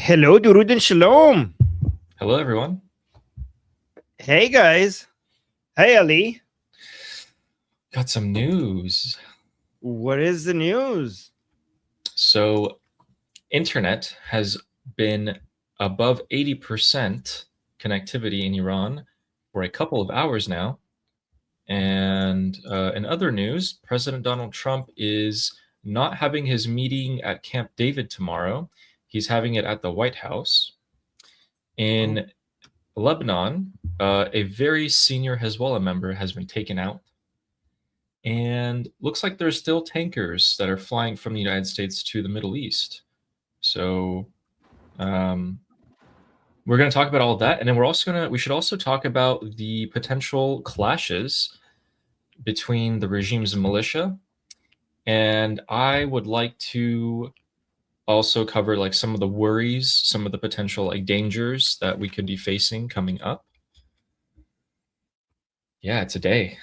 Hello, Durud and Shalom. Hello, everyone. Hey, guys. Hey, Ali. Got some news. What is the news? So, internet has been above 80% connectivity in Iran for a couple of hours now. And in other news, President Donald Trump is not having his meeting at Camp David tomorrow. He's having it at the White House. In Lebanon, a very senior Hezbollah member has been taken out. And looks like there's still tankers that are flying from the United States to the Middle East. So we're going to talk about all of that, and then we should also talk about the potential clashes between the regime's militia. And I would like to also cover like some of the worries, some of the potential like dangers that we could be facing coming up. Yeah, today.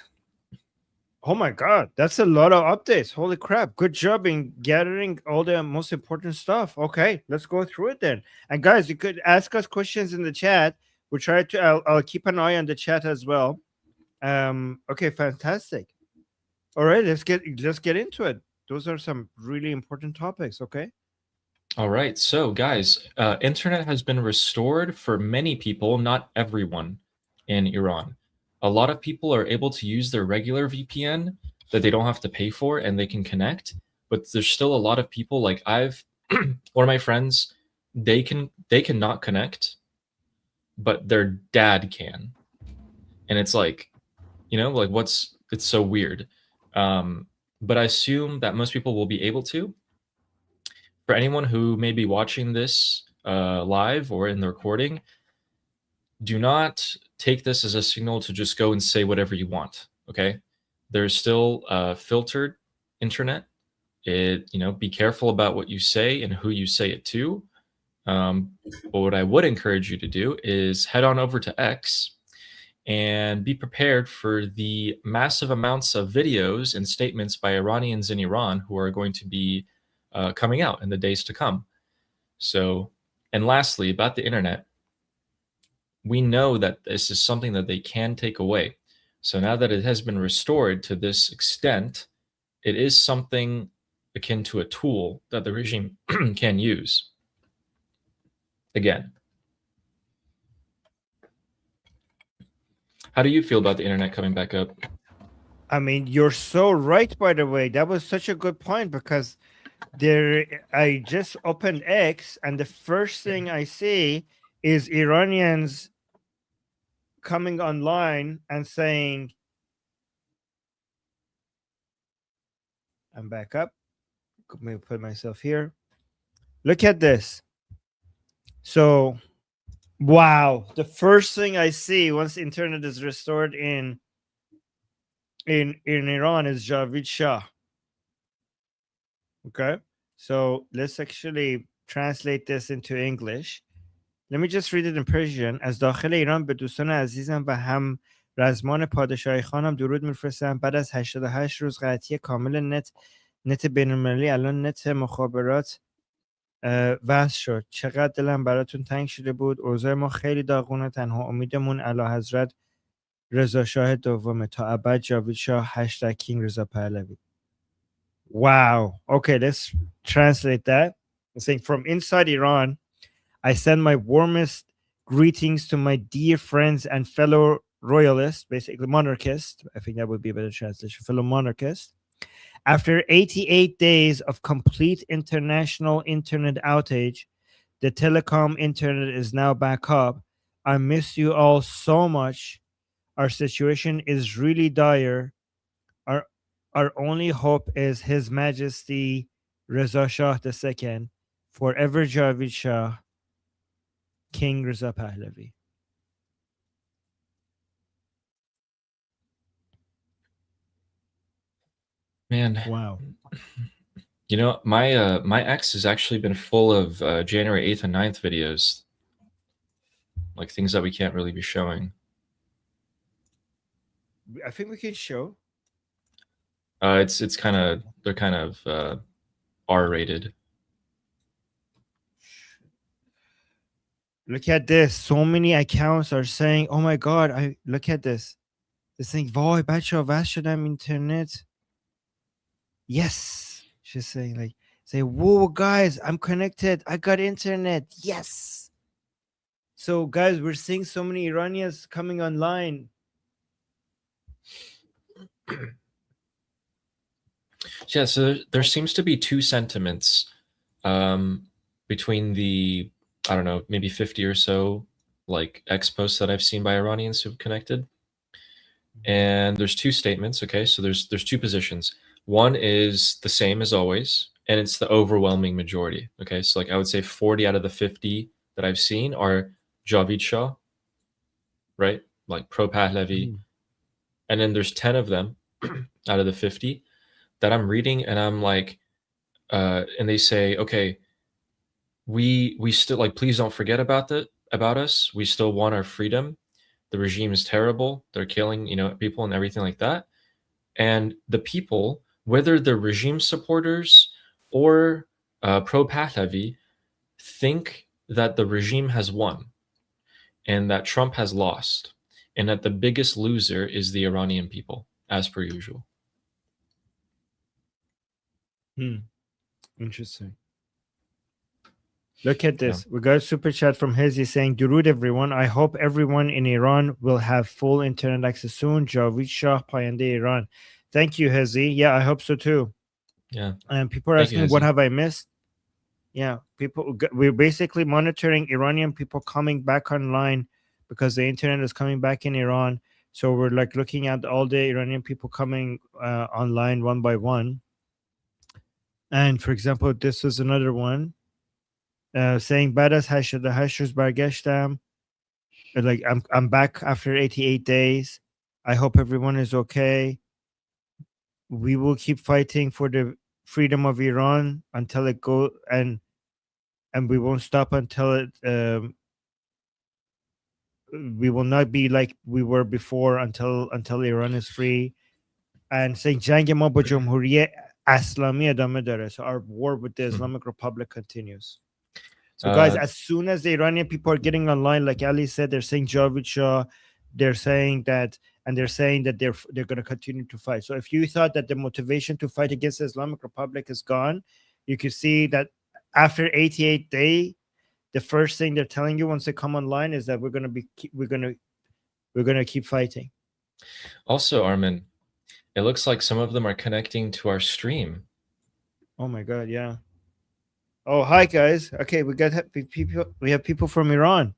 Oh my God, that's a lot of updates. Holy crap. Good job in gathering all the most important stuff. Okay, let's go through it then. And guys, you could ask us questions in the chat. We'll try to, I'll keep an eye on the chat as well. Okay, fantastic. All right, let's get into it. Those are some really important topics. Okay. All right, so guys, internet has been restored for many people, not everyone in Iran. A lot of people are able to use their regular VPN that they don't have to pay for and they can connect, but there's still a lot of people like one of my friends, they cannot connect, but their dad can. And it's like, like it's so weird. But I assume that most people will be able to. For anyone who may be watching this live or in the recording, do not take this as a signal to just go and say whatever you want. Okay, there's still filtered internet. Be careful about what you say and who you say it to. But what I would encourage you to do is head on over to X and be prepared for the massive amounts of videos and statements by Iranians in Iran who are going to be coming out in the days to come. So, and lastly, about the internet, we know that this is something that they can take away. So now that it has been restored to this extent, it is something akin to a tool that the regime can use. Again, how do you feel about the internet coming back up? I mean, you're so right, by the way. That was such a good point because I just opened X and the first thing I see is Iranians coming online and saying, I'm back up. Let me put myself here. Look at this. So, wow, the first thing I see once the internet is restored in Iran is Javid Shah. Okay, so let's actually translate this into English. Let me just read it in Persian. از داخل ایران به دوستان عزیزم و هم رزمان پادشاهی خانم درود میفرستم. بعد از 88 روز قطعی کامل نت بین‌المللی الان نت مخابرات وصل شد. چقدر دلم براتون تنگ شده بود. اوضاع ما خیلی داغونه. تنها امیدمون اعلیحضرت رضا شاه دومه. تا ابد جاوید شاه #King Reza Pahlavi. Wow. Okay, let's translate that. I'm saying from inside Iran, I send my warmest greetings to my dear friends and fellow royalists, basically monarchists. I think that would be a better translation, fellow monarchists. After 88 days of complete international internet outage, the telecom internet is now back up. I miss you all so much. Our situation is really dire. Our only hope is His Majesty Reza Shah II, forever Javid Shah, King Reza Pahlavi. Man, wow. My X has actually been full of January 8th and 9th videos, like things that we can't really be showing. I think we can show. It's kind of, they're kind of R-rated. Look at this. So many accounts are saying, "Oh my god, I look at this." They're saying, "Vay bacha vas shadam internet." Yes. She's saying like, say, "Whoa guys, I'm connected. I got internet." Yes. So guys, we're seeing so many Iranians coming online. Yeah, so there seems to be two sentiments between the, I don't know, maybe 50 or so like X posts that I've seen by Iranians who've connected. And there's two statements, okay? So there's two positions. One is the same as always, and it's the overwhelming majority, okay? So like I would say 40 out of the 50 that I've seen are Javid Shah, right? Like pro Pahlavi. And then there's 10 of them out of the 50 that I'm reading and I'm like, and they say, okay, we still like, please don't forget about us. We still want our freedom. The regime is terrible. They're killing, people and everything like that. And the people, whether they're regime supporters or pro Pahlavi, think that the regime has won and that Trump has lost and that the biggest loser is the Iranian people, as per usual. Interesting. Look at this. We got a super chat from Hezi saying, Durud everyone. I hope everyone in Iran will have full internet access soon. Javid Shah, Payande Iran. Thank you, Hezi. Yeah, I hope so too. Yeah. And people are asking, what have I missed? Yeah, we're basically monitoring Iranian people coming back online because the internet is coming back in Iran. So we're like looking at all the Iranian people coming online one by one. And for example, this was another one saying بعد از 88 روز برگشتم. Like I'm back after 88 days. I hope everyone is okay. We will keep fighting for the freedom of Iran until it go and we won't stop until it we will not be like we were before until Iran is free. And saying جنگ ما با جمهوری اسلامی ادامه داره. So our war with the Islamic Republic continues. So guys, as soon as the Iranian people are getting online, like Ali said, they're saying Javid Shah, they're saying that they're going to continue to fight. So if you thought that the motivation to fight against the Islamic Republic is gone, you can see that after 88 days, the first thing they're telling you once they come online is that we're going to keep fighting. Also, Armin, it looks like some of them are connecting to our stream. Oh my God, yeah. Oh, hi guys. Okay, we have people from Iran.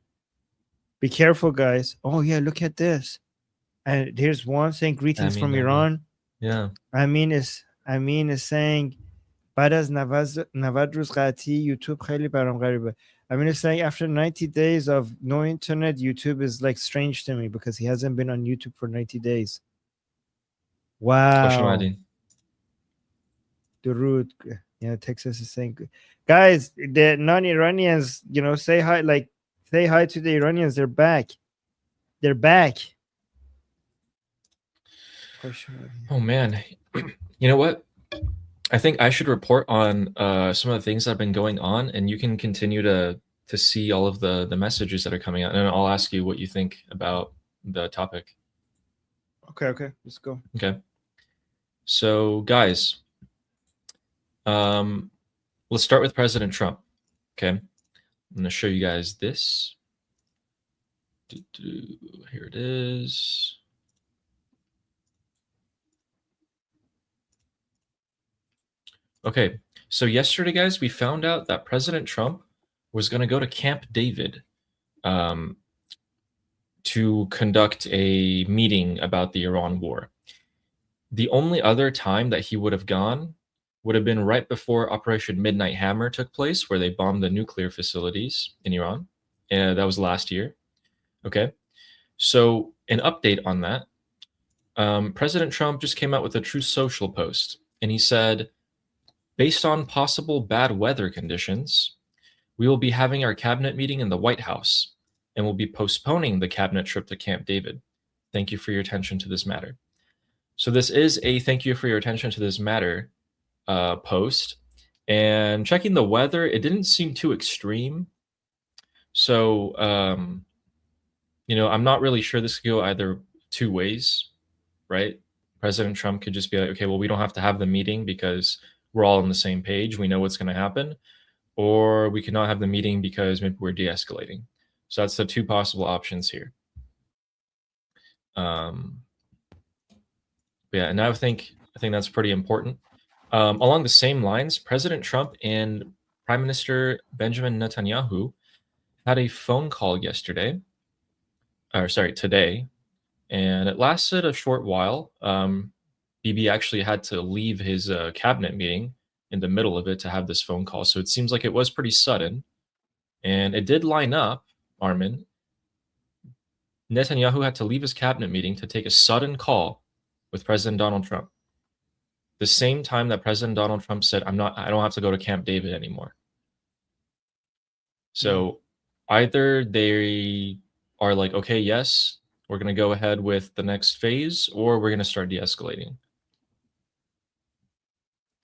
Be careful, guys. Oh yeah, look at this. And here's one saying greetings from Iran. Yeah. Amin is saying بعد از 90 روز قطعی یوتیوب خیلی برام غریبه. Amin is saying after 90 days of no internet, YouTube is like strange to me because he hasn't been on YouTube for 90 days. Wow. Durud. Yeah, Texas is saying, guys, the non-Iranians, say hi to the Iranians. They're back. They're back. Oh man, you know what? I think I should report on some of the things that have been going on, and you can continue to see all of the messages that are coming out, and I'll ask you what you think about the topic. Okay, let's go. Okay. So, guys, let's start with President Trump. Okay, I'm going to show you guys this. Here it is. Okay, so yesterday, guys, we found out that President Trump was going to go to Camp David to conduct a meeting about the Iran war. The only other time that he would have gone would have been right before Operation Midnight Hammer took place, where they bombed the nuclear facilities in Iran. And that was last year. Okay, so an update on that. President Trump just came out with a Truth Social post, and he said, based on possible bad weather conditions, we will be having our cabinet meeting in the White House, and we'll be postponing the cabinet trip to Camp David. Thank you for your attention to this matter. So this is a thank you for your attention to this matter post. And checking the weather, it didn't seem too extreme. So, I'm not really sure this could go either two ways, right? President Trump could just be like, okay, well, we don't have to have the meeting because we're all on the same page. We know what's going to happen. Or we could not have the meeting because maybe we're de-escalating. So that's the two possible options here. Yeah, and I think that's pretty important. Along the same lines, President Trump and Prime Minister Benjamin Netanyahu had a phone call today, and it lasted a short while. Bibi actually had to leave his cabinet meeting in the middle of it to have this phone call, so it seems like it was pretty sudden, and it did line up, Armin. Netanyahu had to leave his cabinet meeting to take a sudden call with President Donald Trump. The same time that President Donald Trump said, I don't have to go to Camp David anymore. So either they are like, okay, yes, we're going to go ahead with the next phase, or we're going to start de-escalating.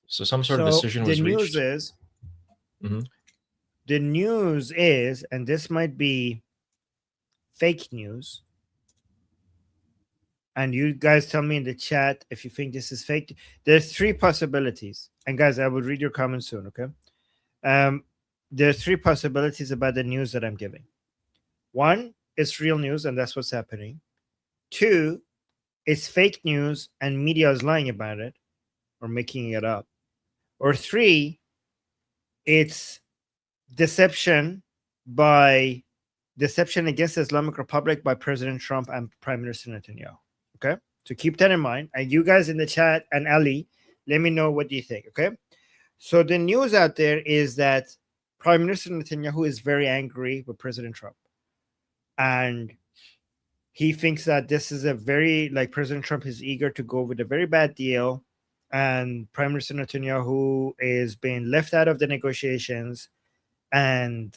So some sort of decision was reached. The news is, and this might be fake news, and you guys tell me in the chat if you think this is fake. There's three possibilities, and guys, I will read your comments soon. Okay. There's three possibilities about the news that I'm giving. One, it's real news, and that's what's happening. Two, it's fake news, and media is lying about it or making it up. Or three, it's deception against the Islamic Republic by President Trump and Prime Minister Netanyahu. Okay, so keep that in mind. And you guys in the chat and Ali, let me know what you think. Okay, so the news out there is that Prime Minister Netanyahu is very angry with President Trump, and he thinks that this is President Trump is eager to go with a very bad deal, and Prime Minister Netanyahu is being left out of the negotiations, and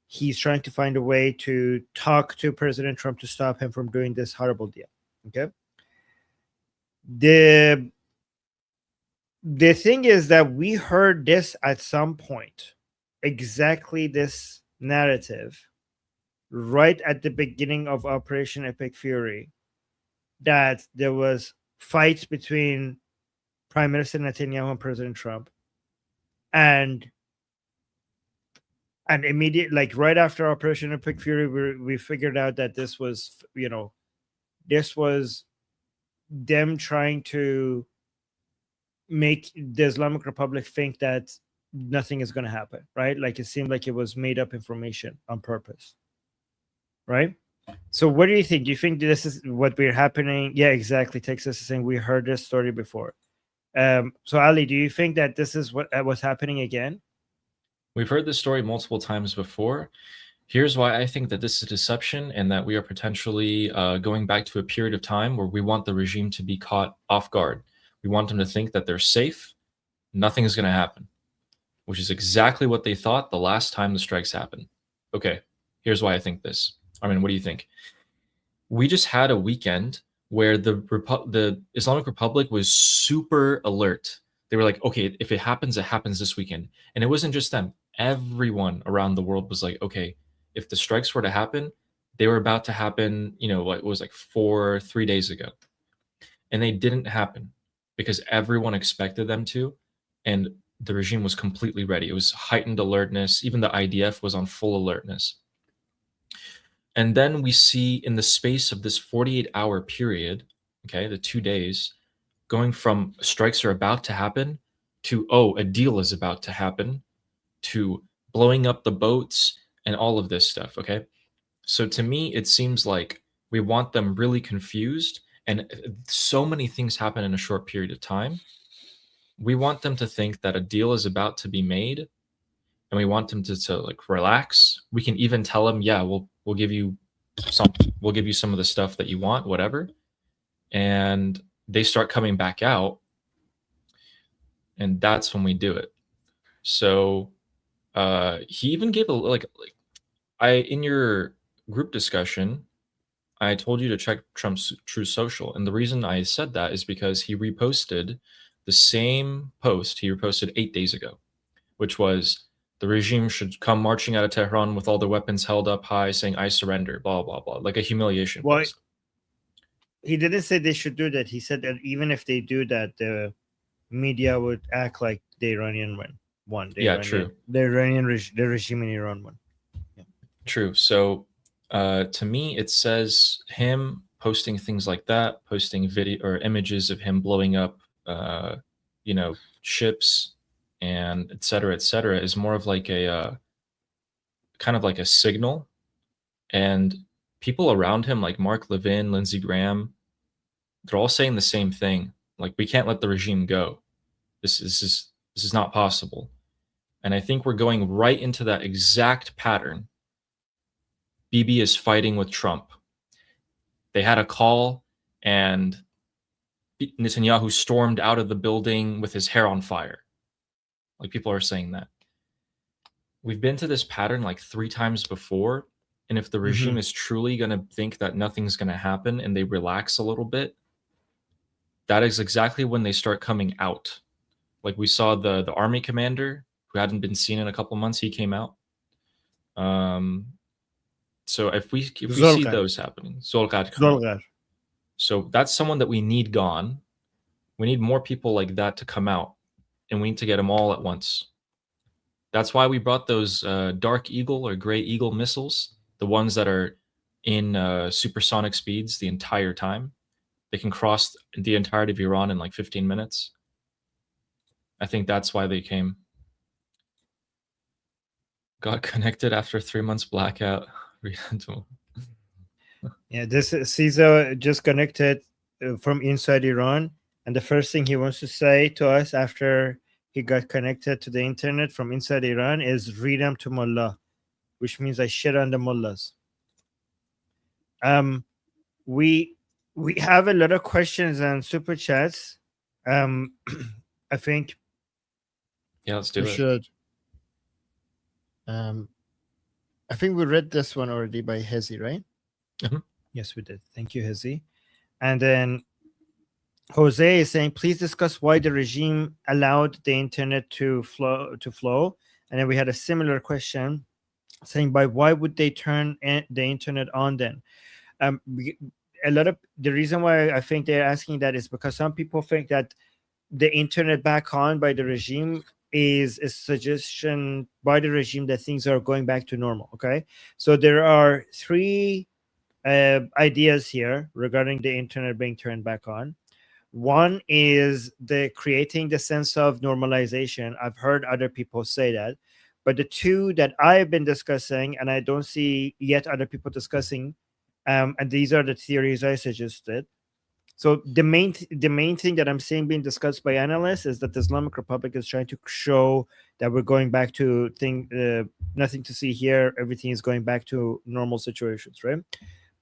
he's trying to find a way to talk to President Trump to stop him from doing this horrible deal. Okay. The thing is that we heard this at some point, exactly this narrative, right at the beginning of Operation Epic Fury, that there was fights between Prime Minister Netanyahu and President Trump, and immediately, right after Operation Epic Fury, we figured out that this was, this was them trying to make the Islamic Republic think that nothing is going to happen, right? Like, it seemed like it was made up information on purpose, right? So what do you think? Do you think this is what we're happening? Yeah, exactly. Texas is saying we heard this story before. So Ali, do you think that this is what was happening again? We've heard this story multiple times before. Here's why I think that this is deception, and that we are potentially going back to a period of time where we want the regime to be caught off guard. We want them to think that they're safe, nothing is going to happen, which is exactly what they thought the last time the strikes happened. Okay, here's why I think this. I mean, what do you think? We just had a weekend where the Islamic Republic was super alert. They were like, okay, if it happens this weekend. And it wasn't just them. Everyone around the world was like, okay, if the strikes were to happen, they were about to happen, what was like 3 days ago. And they didn't happen because everyone expected them to. And the regime was completely ready. It was heightened alertness. Even the IDF was on full alertness. And then we see in the space of this 48-hour period, okay, the 2 days, going from strikes are about to happen to, a deal is about to happen, to blowing up the boats and all of this stuff, okay? So to me, it seems like we want them really confused, and so many things happen in a short period of time. We want them to think that a deal is about to be made, and we want them to like relax. We can even tell them, yeah, we'll give you some of the stuff that you want, whatever. And they start coming back out, and that's when we do it. So he even gave in your group discussion, I told you to check Trump's Truth Social, and the reason I said that is because he reposted the same post he reposted 8 days ago, which was The regime should come marching out of Tehran with all their weapons held up high, saying "I surrender," blah blah blah, like a humiliation Well, post. he didn't say they should do that. He said that even if they do that, the media would act like the Iranian won. Yeah, true. The the regime in Iran won. Yeah. True. So, to me, it says him posting things like that, posting video or images of him blowing up, ships and et cetera, is more of like a kind of like a signal. And people around him, like Mark Levin, Lindsey Graham, they're all saying the same thing. Like, we can't let the regime go. This is not possible. And I think we're going right into that exact pattern. Bibi is fighting with Trump. They had a call, and Netanyahu stormed out of the building with his hair on fire. Like, people are saying that. We've been to this pattern like 3 times before, and if the regime is truly going to think that nothing's going to happen and they relax a little bit, that is exactly when they start coming out. Like, we saw the army commander who hadn't been seen in a couple months, he came out. So if we see those happening, Zolgar. So that's someone that we need gone. We need more people like that to come out, and we need to get them all at once. That's why we brought those Dark Eagle or Gray Eagle missiles, the ones that are in supersonic speeds the entire time. They can cross the entirety of Iran in like 15 minutes. I think that's why they came. Got connected after 3 months blackout. Yeah, this Caesar just connected from inside Iran, and the first thing he wants to say to us after he got connected to the internet from inside Iran is "read them to Mullah," which means I shit on the mullahs. We have a lot of questions and super chats. I think. Yeah, let's do it. Should. I think we read this one already by Hezi, right? Mm-hmm. Yes, we did. Thank you, Hezi. And then Jose is saying, please discuss why the regime allowed the internet to flow. And then we had a similar question saying, by why would they turn the internet on then? A lot of the reason why I think they're asking that is because some people think that the internet back on by the regime is a suggestion by the regime that things are going back to normal. Okay, so there are 3 ideas here regarding the internet being turned back on. One is the creating the sense of normalization. I've heard other people say that, but the 2 that I've been discussing, and I don't see yet other people discussing, and these are the theories I suggested. So the main thing that I'm seeing being discussed by analysts is that the Islamic Republic is trying to show that we're going back to nothing to see here. Everything is going back to normal situations, right?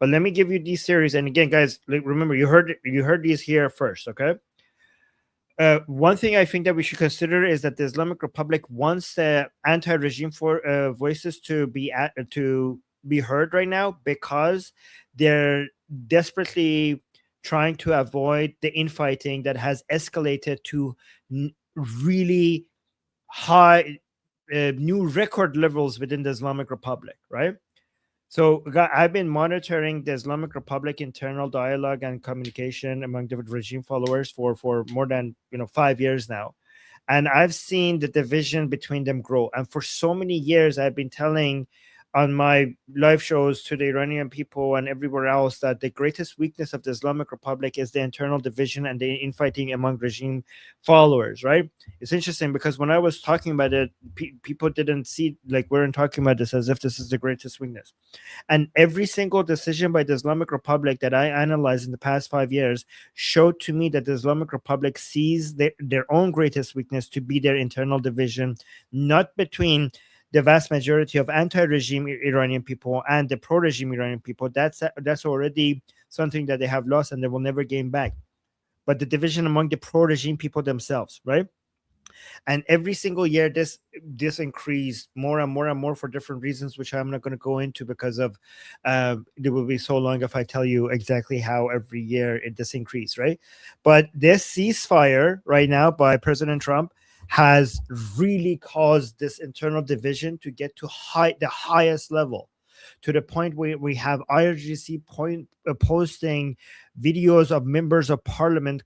But let me give you these theories. And again, guys, remember you heard these here first, okay? One thing I think that we should consider is that the Islamic Republic wants the anti-regime voices to be heard right now because they're desperately trying to avoid the infighting that has escalated to really high new record levels within the Islamic Republic, right? So I've been monitoring the Islamic Republic internal dialogue and communication among the regime followers for more than 5 years now. And I've seen the division between them grow. And for so many years, I've been telling on my live shows to the Iranian people and everywhere else that the greatest weakness of the Islamic Republic is the internal division and the infighting among regime followers, right? It's interesting because when I was talking about it, people didn't see, weren't talking about this as if this is the greatest weakness. And every single decision by the Islamic Republic that I analyzed in the past 5 years showed to me that the Islamic Republic sees their own greatest weakness to be their internal division, not between the vast majority of anti-regime Iranian people and the pro-regime Iranian people. That's already something that they have lost and they will never gain back. But the division among the pro-regime people themselves, right? And every single year, this increased more and more and more for different reasons, which I'm not going to go into because of it will be so long if I tell you exactly how every year this increased, right? But this ceasefire right now by President Trump has really caused this internal division to get to the highest level, to the point where we have IRGC posting videos of members of parliament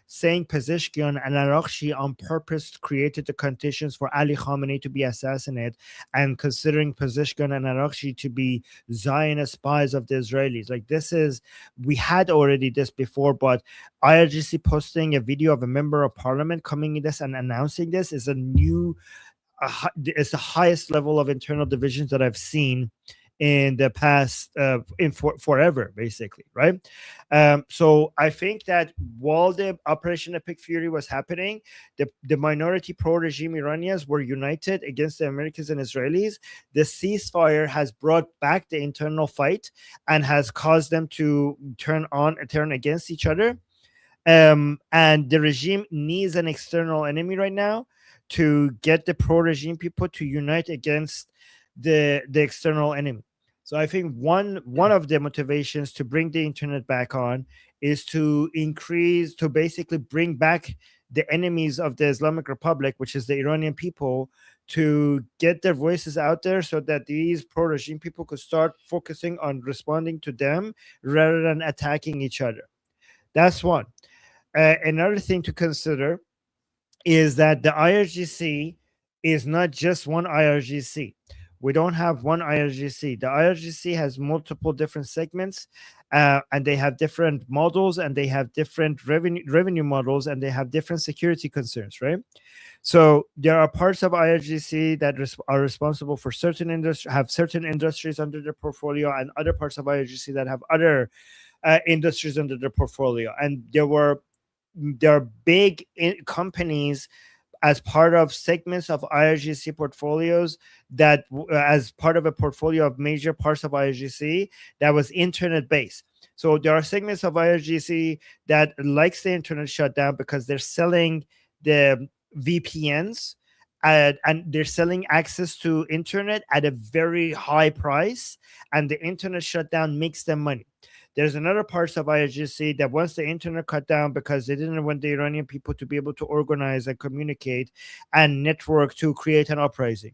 saying Pezeshkian and Arakshi on purpose created the conditions for Ali Khamenei to be assassinated, and considering Pezeshkian and Arakshi to be Zionist spies of the Israelis. Like, this is, we had already this before, but IRGC posting a video of a member of parliament coming in this and announcing this is it's the highest level of internal divisions that I've seen in the past forever, basically, right? So I think that while the Operation Epic Fury was happening, the minority pro-regime Iranians were united against the Americans and Israelis. The ceasefire has brought back the internal fight and has caused them to turn against each other. And the regime needs an external enemy right now to get the pro-regime people to unite against the external enemy. So I think one of the motivations to bring the internet back on is to basically bring back the enemies of the Islamic Republic, which is the Iranian people, to get their voices out there so that these pro-regime people could start focusing on responding to them rather than attacking each other. That's one. Another thing to consider is that the IRGC is not just one IRGC. We don't have one IRGC. The IRGC has multiple different segments, and they have different models, and they have different revenue models, and they have different security concerns, right? So there are parts of IRGC that are responsible for certain industries under their portfolio, and other parts of IRGC that have other industries under their portfolio. And there are big companies as part of segments of IRGC portfolios that, as part of a portfolio of major parts of IRGC, that was internet based. So there are segments of IRGC that likes the internet shutdown because they're selling the VPNs, and they're selling access to internet at a very high price, and the internet shutdown makes them money. There's another parts of IRGC that wants the internet cut down because they didn't want the Iranian people to be able to organize and communicate and network to create an uprising.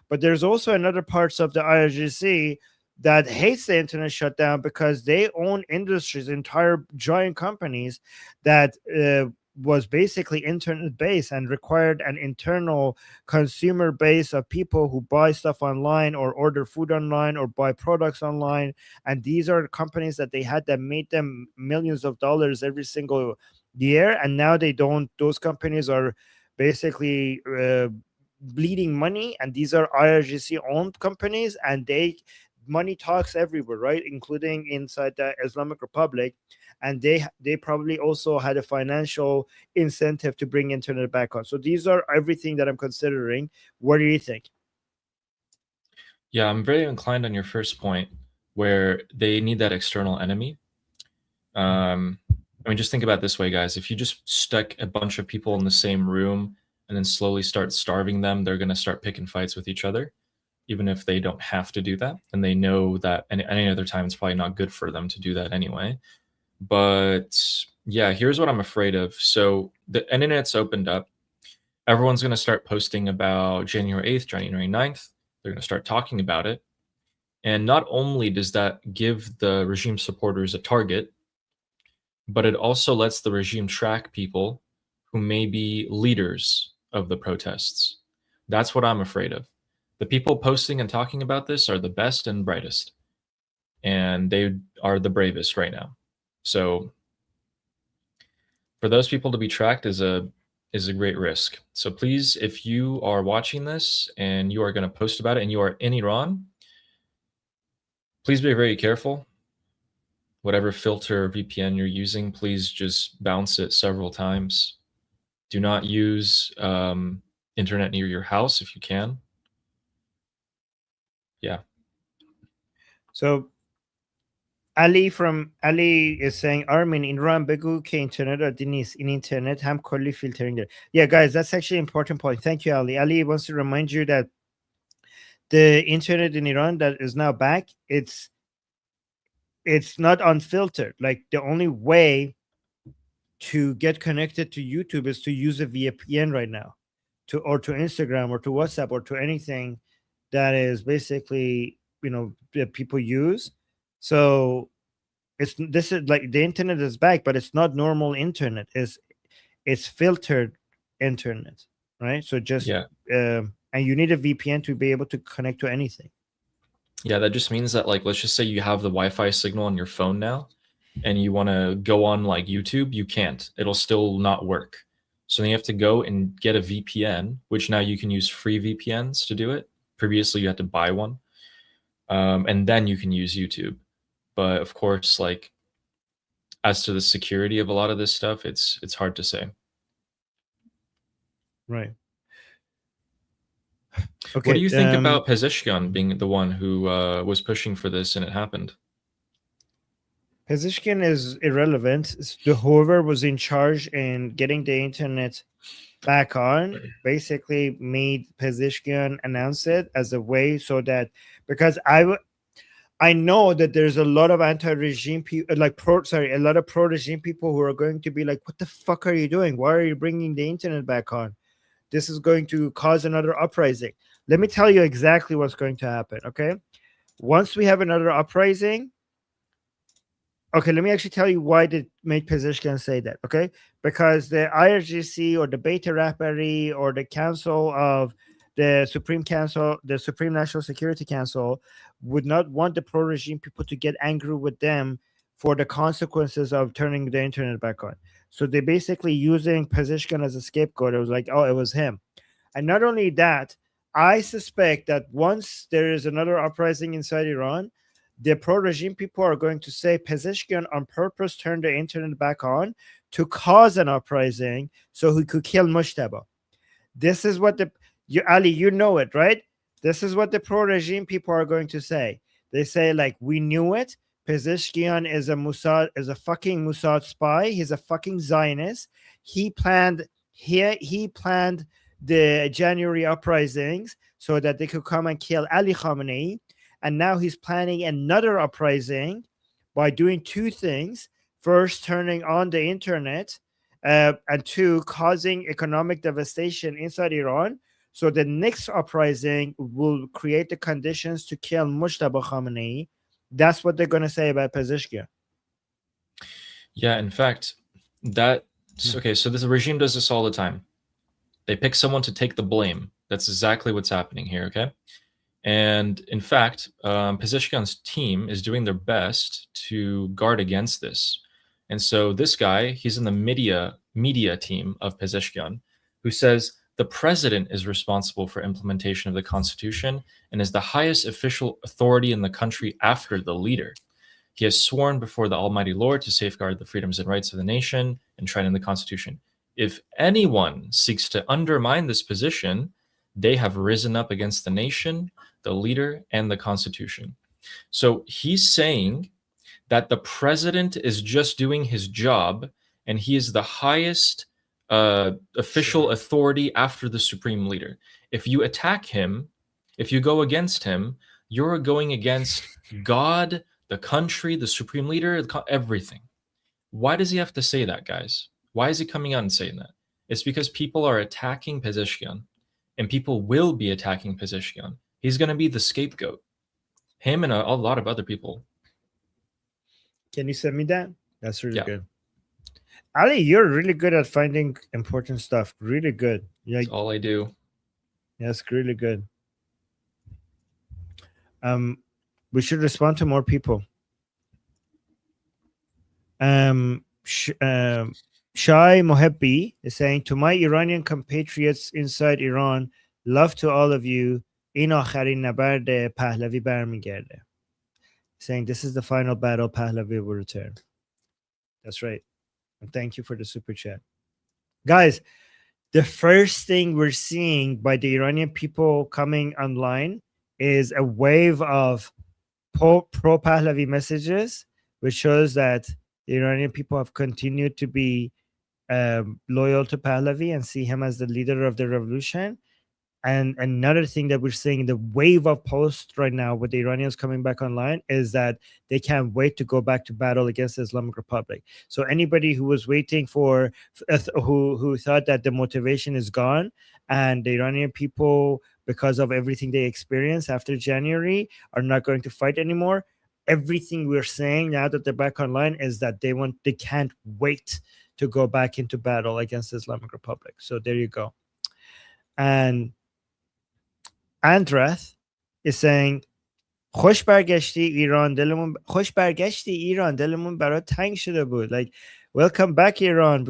But there's also another parts of the IRGC that hates the internet shutdown because they own industries, entire giant companies that was basically internet based and required an internal consumer base of people who buy stuff online or order food online or buy products online. And these are companies that they had that made them millions of dollars every single year, and now they don't. Those companies are basically bleeding money, and these are IRGC owned companies, and money talks everywhere, right, including inside the Islamic Republic. And they probably also had a financial incentive to bring internet back on. So these are everything that I'm considering. What do you think? Yeah, I'm very inclined on your first point, where they need that external enemy. I mean, just think about it this way, guys. If you just stuck a bunch of people in the same room and then slowly start starving them, they're going to start picking fights with each other, even if they don't have to do that. And they know that any other time it's probably not good for them to do that anyway. But yeah, here's what I'm afraid of. So the internet's opened up. Everyone's going to start posting about January 8th, January 9th. They're going to start talking about it. And not only does that give the regime supporters a target, but it also lets the regime track people who may be leaders of the protests. That's what I'm afraid of. The people posting and talking about this are the best and brightest, and they are the bravest right now. So for those people to be tracked is a great risk. So please, if you are watching this and you are going to post about it and you are in Iran, please be very careful. Whatever filter or VPN you're using, please just bounce it several times. Do not use internet near your house if you can. Yeah. So Ali is saying, Armin, in Iran بگو که اینترنت عادی نیست. این اینترنت هم کلی فیلترینگ داره. Yeah, guys, that's actually an important point. Thank you, Ali. Ali wants to remind you that the internet in Iran that is now back, it's not unfiltered. Like, the only way to get connected to YouTube is to use a VPN right now. to Instagram or to WhatsApp or to anything that is basically, that people use. So this is like the internet is back, but it's not normal internet. It's filtered internet, right? So just Yeah. and you need a VPN to be able to connect to anything. Yeah, that just means that, like, let's just say you have the Wi-Fi signal on your phone now and you want to go on like YouTube, you can't. It'll still not work. So then you have to go and get a VPN, which now you can use free VPNs to do it. Previously, you had to buy one. And then you can use YouTube. But of course, like, as to the security of a lot of this stuff, it's hard to say. Right. Okay, what do you think about Pezeshkian being the one who was pushing for this and it happened? Pezeshkian is irrelevant. Whoever was in charge in getting the internet back on basically made Pezeshkian announce it as a way so that, because I know that there's a lot of anti-regime people, a lot of pro-regime people who are going to be like, what the fuck are you doing? Why are you bringing the internet back on? This is going to cause another uprising. Let me tell you exactly what's going to happen, okay? Once we have another uprising, okay, let me actually tell you why did make Pezeshkian say that, okay? Because the IRGC or the Beta Rahbari or the Council of the Supreme Council, the Supreme National Security Council, would not want the pro-regime people to get angry with them for the consequences of turning the internet back on. So they're basically using Pezeshkian as a scapegoat. It was like, oh, it was him. And not only that, I suspect that once there is another uprising inside Iran, the pro-regime people are going to say Pezeshkian on purpose turned the internet back on to cause an uprising so he could kill Mushtaba. This is what Ali, you know it, right? This is what the pro-regime people are going to say. They say, like, we knew it. Pezeshkian is a fucking Mossad spy. He's a fucking Zionist. He planned the January uprisings so that they could come and kill Ali Khamenei. And now he's planning another uprising by doing two things. First, turning on the internet, and two, causing economic devastation inside Iran. So the next uprising will create the conditions to kill Mujtaba Khamenei. That's what they're going to say about Pezeshkian. Yeah, in fact, okay, so this regime does this all the time. They pick someone to take the blame. That's exactly what's happening here, okay? And in fact, Pezeshkian's team is doing their best to guard against this. And so this guy, he's in the media team of Pezeshkian, who says the president is responsible for implementation of the constitution and is the highest official authority in the country after the leader. He has sworn before the Almighty Lord to safeguard the freedoms and rights of the nation enshrined in the constitution. If anyone seeks to undermine this position, they have risen up against the nation, the leader, and the constitution. So he's saying that the president is just doing his job and he is the highest official authority after the supreme leader. If you attack him, if you go against him, you're going against God, the country, the supreme leader, everything. Why does he have to say that, guys? Why is he coming out and saying that? It's because people are attacking Pezeshkian, and people will be attacking Pezeshkian. He's going to be the scapegoat. Him and a lot of other people. Can you send me that? That's really good. Ali, you're really good at finding important stuff. Really good. That's all I do. That's really good. We should respond to more people. Shai Mohebbi is saying, to my Iranian compatriots inside Iran, love to all of you. In akharin nabard Pahlavi barmigerde. Saying this is the final battle, Pahlavi will return. That's right. And thank you for the super chat. Guys, the first thing we're seeing by the Iranian people coming online is a wave of pro-Pahlavi messages, which shows that the Iranian people have continued to be loyal to Pahlavi and see him as the leader of the revolution. And another thing that we're seeing, the wave of posts right now with the Iranians coming back online, is that they can't wait to go back to battle against the Islamic Republic. So anybody who was waiting for, who thought that the motivation is gone and the Iranian people, because of everything they experienced after January, are not going to fight anymore. Everything we're saying now that they're back online is that they can't wait to go back into battle against the Islamic Republic. So there you go. And Andrath is saying, خوش برگشتی ایران دلمون خوش برگشتی ایران دلمون برات تنگ شده بود. Like, welcome back Iran.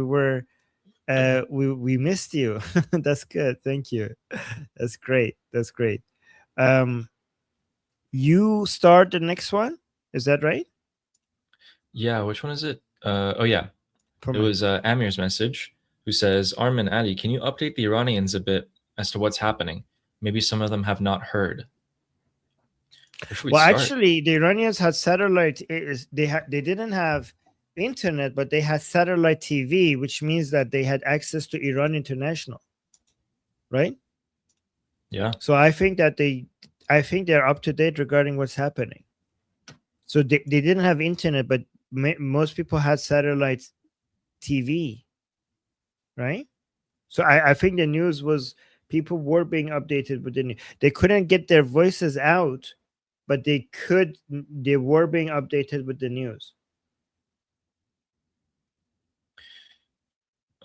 We missed you. That's good. Thank you. That's great. That's great. You start the next one. Is that right? Yeah, which one is it? Oh yeah, For it me. was Amir's message, who says, Armin, Ali, can you update the Iranians a bit as to what's happening? Maybe some of them have not heard. Where should we Well, start? actually, the Iranians had satellite. They didn't have internet, but they had satellite TV, which means that they had access to Iran International, right? Yeah. So I think they're up to date regarding what's happening. So they didn't have internet, but most people had satellite TV, right? So I think the news was, people were being updated with the news. They couldn't get their voices out, but they were being updated with the news.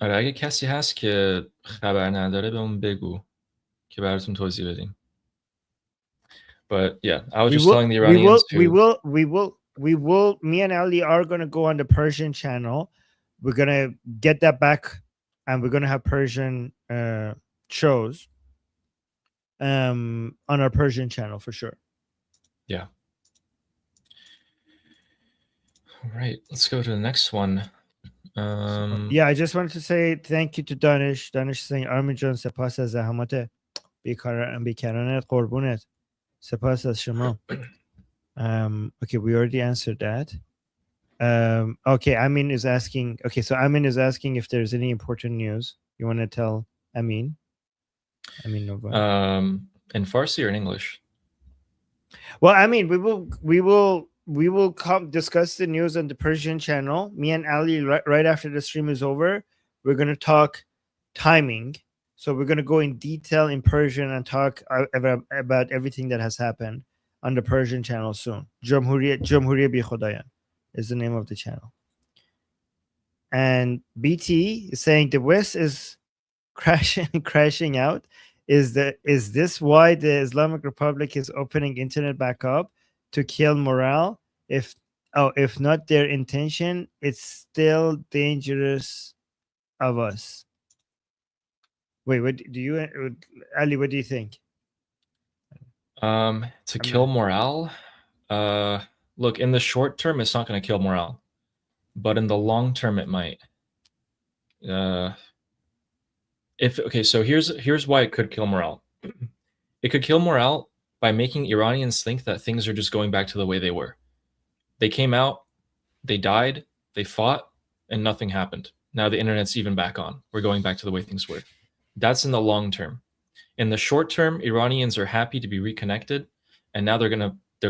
آره اگه کسی هست که خبر نداره به اون بگو که براتون توضیح بدیم. But yeah, I was just telling the Iranians we will, me and Ali are going to go on the Persian channel. We're going to get that back, and we're going to have Persian shows on our Persian channel for sure. Yeah. All right, let's go to the next one. Yeah, I just wanted to say thank you to Danish. Danish saying Armin John سپاس از زحمات بیکرانت قربونت. سپاس از شما. Okay, we already answered that. Okay, Amin is asking. Okay, so Amin is asking if there's any important news. You want to tell Amin? Amin Nova. In Farsi or in English? Well, I mean, we will come discuss the news on the Persian channel. Me and Ali, right after the stream is over, we're going to talk timing. So we're going to go in detail in Persian and talk about everything that has happened on the Persian channel soon. Jamhuriye Bi Khodayan is the name of the channel. And BT is saying the West is crashing out. Is this why the Islamic Republic is opening internet back up to kill morale? If not their intention, it's still dangerous of us. Wait, what do you, Ali? What do you think? To kill morale. Look, in the short term, it's not going to kill morale, but in the long term, it might. So here's why it could kill morale. It could kill morale by making Iranians think that things are just going back to the way they were. They came out, they died, they fought, and nothing happened. Now the internet's even back on. We're going back to the way things were. That's in the long term. In the short term, Iranians are happy to be reconnected, and now they're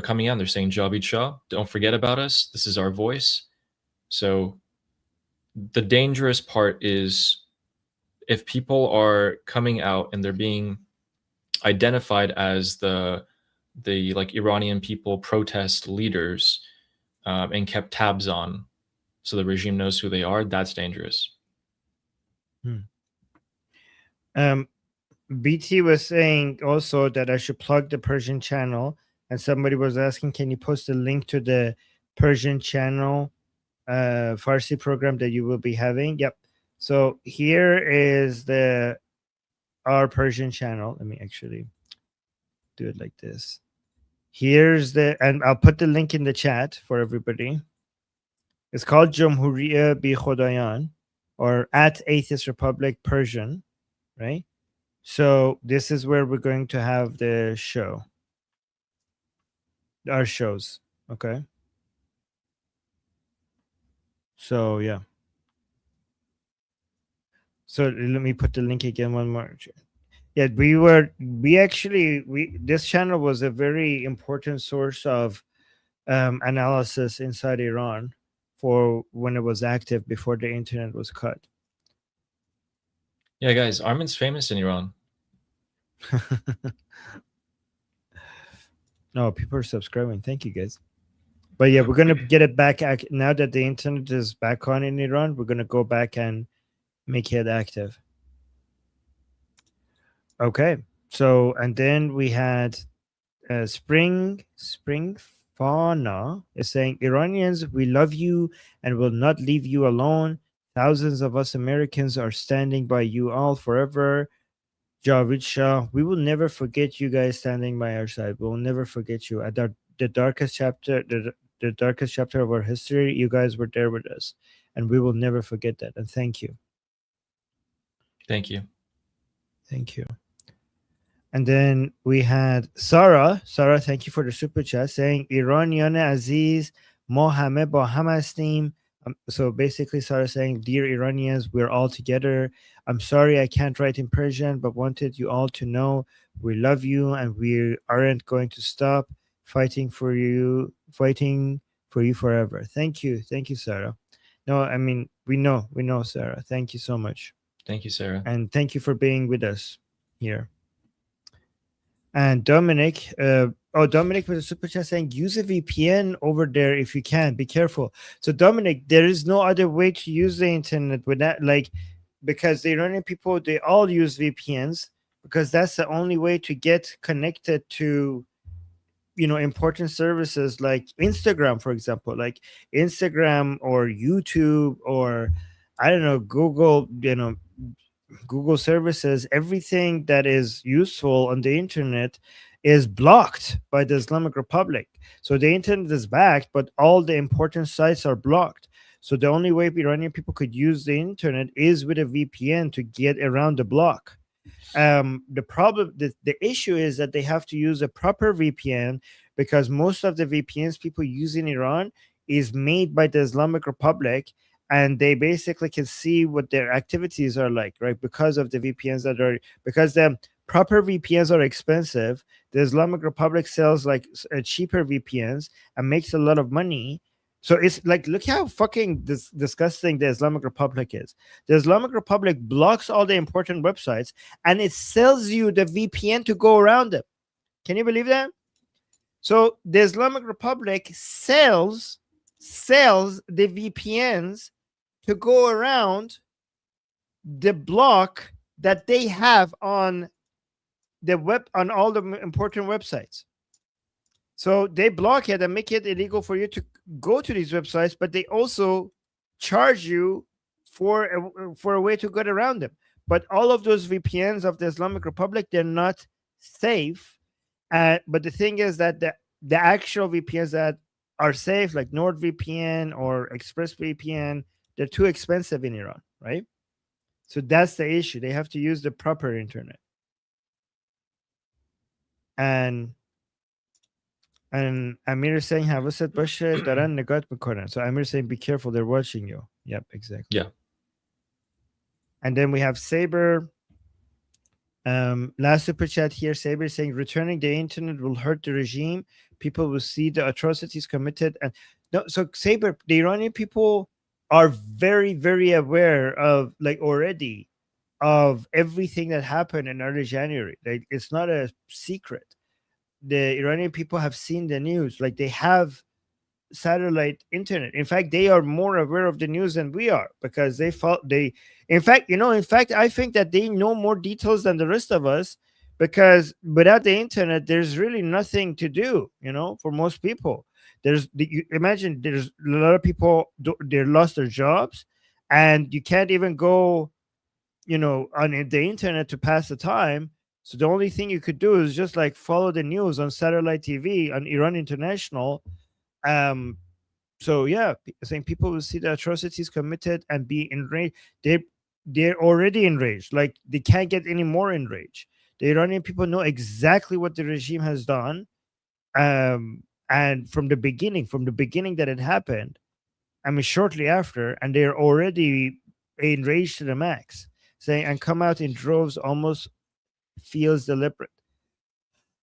coming out and they're saying Javid Shah, don't forget about us. This is our voice. So the dangerous part is if people are coming out and they're being identified as the like Iranian people protest leaders and kept tabs on, so the regime knows who they are, that's dangerous. BT was saying also that I should plug the Persian channel, and somebody was asking, can you post a link to the Persian channel Farsi program that you will be having? Yep. So here is our Persian channel. Let me actually do it like this. And I'll put the link in the chat for everybody. It's called Jamhuriye Bi Khodayan, or at Atheist Republic Persian, right? So this is where we're going to have the show. Our shows. Okay. So yeah. So let me put the link again one more. Yeah, this channel was a very important source of analysis inside Iran for when it was active before the internet was cut. Yeah, guys, Armin's famous in Iran. No, people are subscribing. Thank you, guys. But yeah, we're gonna get it back now that the internet is back on in Iran. We're gonna go back and make it active. Okay. So and then we had Spring Fauna is saying, Iranians, we love you and will not leave you alone. Thousands of us Americans are standing by you all forever. Javid Shah, we will never forget you guys standing by our side. We will never forget you. At the darkest chapter, the darkest chapter of our history, you guys were there with us. And we will never forget that. And thank you. Thank you. Thank you. And then we had Sarah. Sarah, thank you for the super chat saying, Iranian Aziz, ma hame ba ham hastim. So basically, Sarah saying, Dear Iranians, we're all together. I'm sorry I can't write in Persian, but wanted you all to know we love you and we aren't going to stop fighting for you forever. Thank you. Thank you, Sarah. No, I mean, we know, Sarah. Thank you so much. Thank you, Sarah. And thank you for being with us here. And Dominic, Dominic with a super chat saying, use a VPN over there if you can. Be careful. So, Dominic, there is no other way to use the internet with that, like, because the Iranian people, they all use VPNs because that's the only way to get connected to, important services like Instagram, for example, like Instagram or YouTube or I don't know, Google services, everything that is useful on the internet is blocked by the Islamic Republic. So the internet is backed, but all the important sites are blocked. So the only way Iranian people could use the internet is with a VPN to get around the block. The issue is that they have to use a proper VPN because most of the VPNs people use in Iran is made by the Islamic Republic, and they basically can see what their activities are like, right? Because of the VPNs because the proper VPNs are expensive. The Islamic Republic sells like cheaper VPNs and makes a lot of money. So it's like, look how fucking disgusting the Islamic Republic is. The Islamic Republic blocks all the important websites and it sells you the VPN to go around them. Can you believe that? So the Islamic Republic sells the VPNs to go around the block that they have on the web, on all the important websites. So they block it and make it illegal for you to go to these websites, but they also charge you for a way to get around them. But all of those VPNs of the Islamic Republic, they're not safe. But the thing is that the actual VPNs that are safe, like NordVPN or ExpressVPN, they're too expensive in Iran, right? So that's the issue. They have to use the proper internet. And Amir is saying, حواست باشه دارن نگات میکنن. So Amir is saying, be careful, they're watching you. Yep, exactly. Yeah. And then we have Saber. Last super chat here, Saber is saying, returning the internet will hurt the regime. People will see the atrocities committed. And no, so Saber, the Iranian people are very, very aware of, like, already of everything that happened in early January. Like, it's not a secret. The Iranian people have seen the news. Like, they have satellite internet. In fact, they are more aware of the news than we are because in fact, I think that they know more details than the rest of us, because without the internet, there's really nothing to do, for most people. Imagine there's a lot of people, they lost their jobs and you can't even go, on the internet to pass the time. So the only thing you could do is just like follow the news on satellite TV on Iran International. So yeah, saying people will see the atrocities committed and be enraged. They're already enraged. Like, they can't get any more enraged. The Iranian people know exactly what the regime has done. And from the beginning that it happened, I mean, shortly after, and they're already enraged to the max, saying, and come out in droves almost feels deliberate.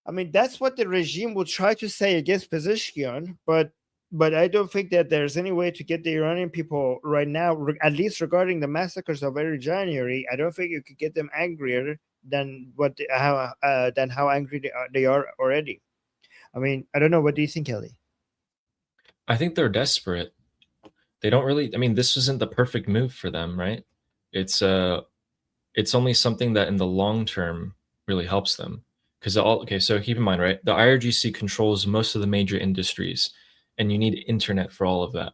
I mean, that's what the regime will try to say against Pezeshkian, but I don't think that there's any way to get the Iranian people right now, at least regarding the massacres of early January. I don't think you could get them angrier than how angry they are already. I mean, I don't know. What do you think, Ellie? I think they're desperate. They don't really. I mean, this isn't the perfect move for them, right? It's it's only something that in the long term really helps them. Because all okay, so keep in mind, right? The IRGC controls most of the major industries, and you need internet for all of that.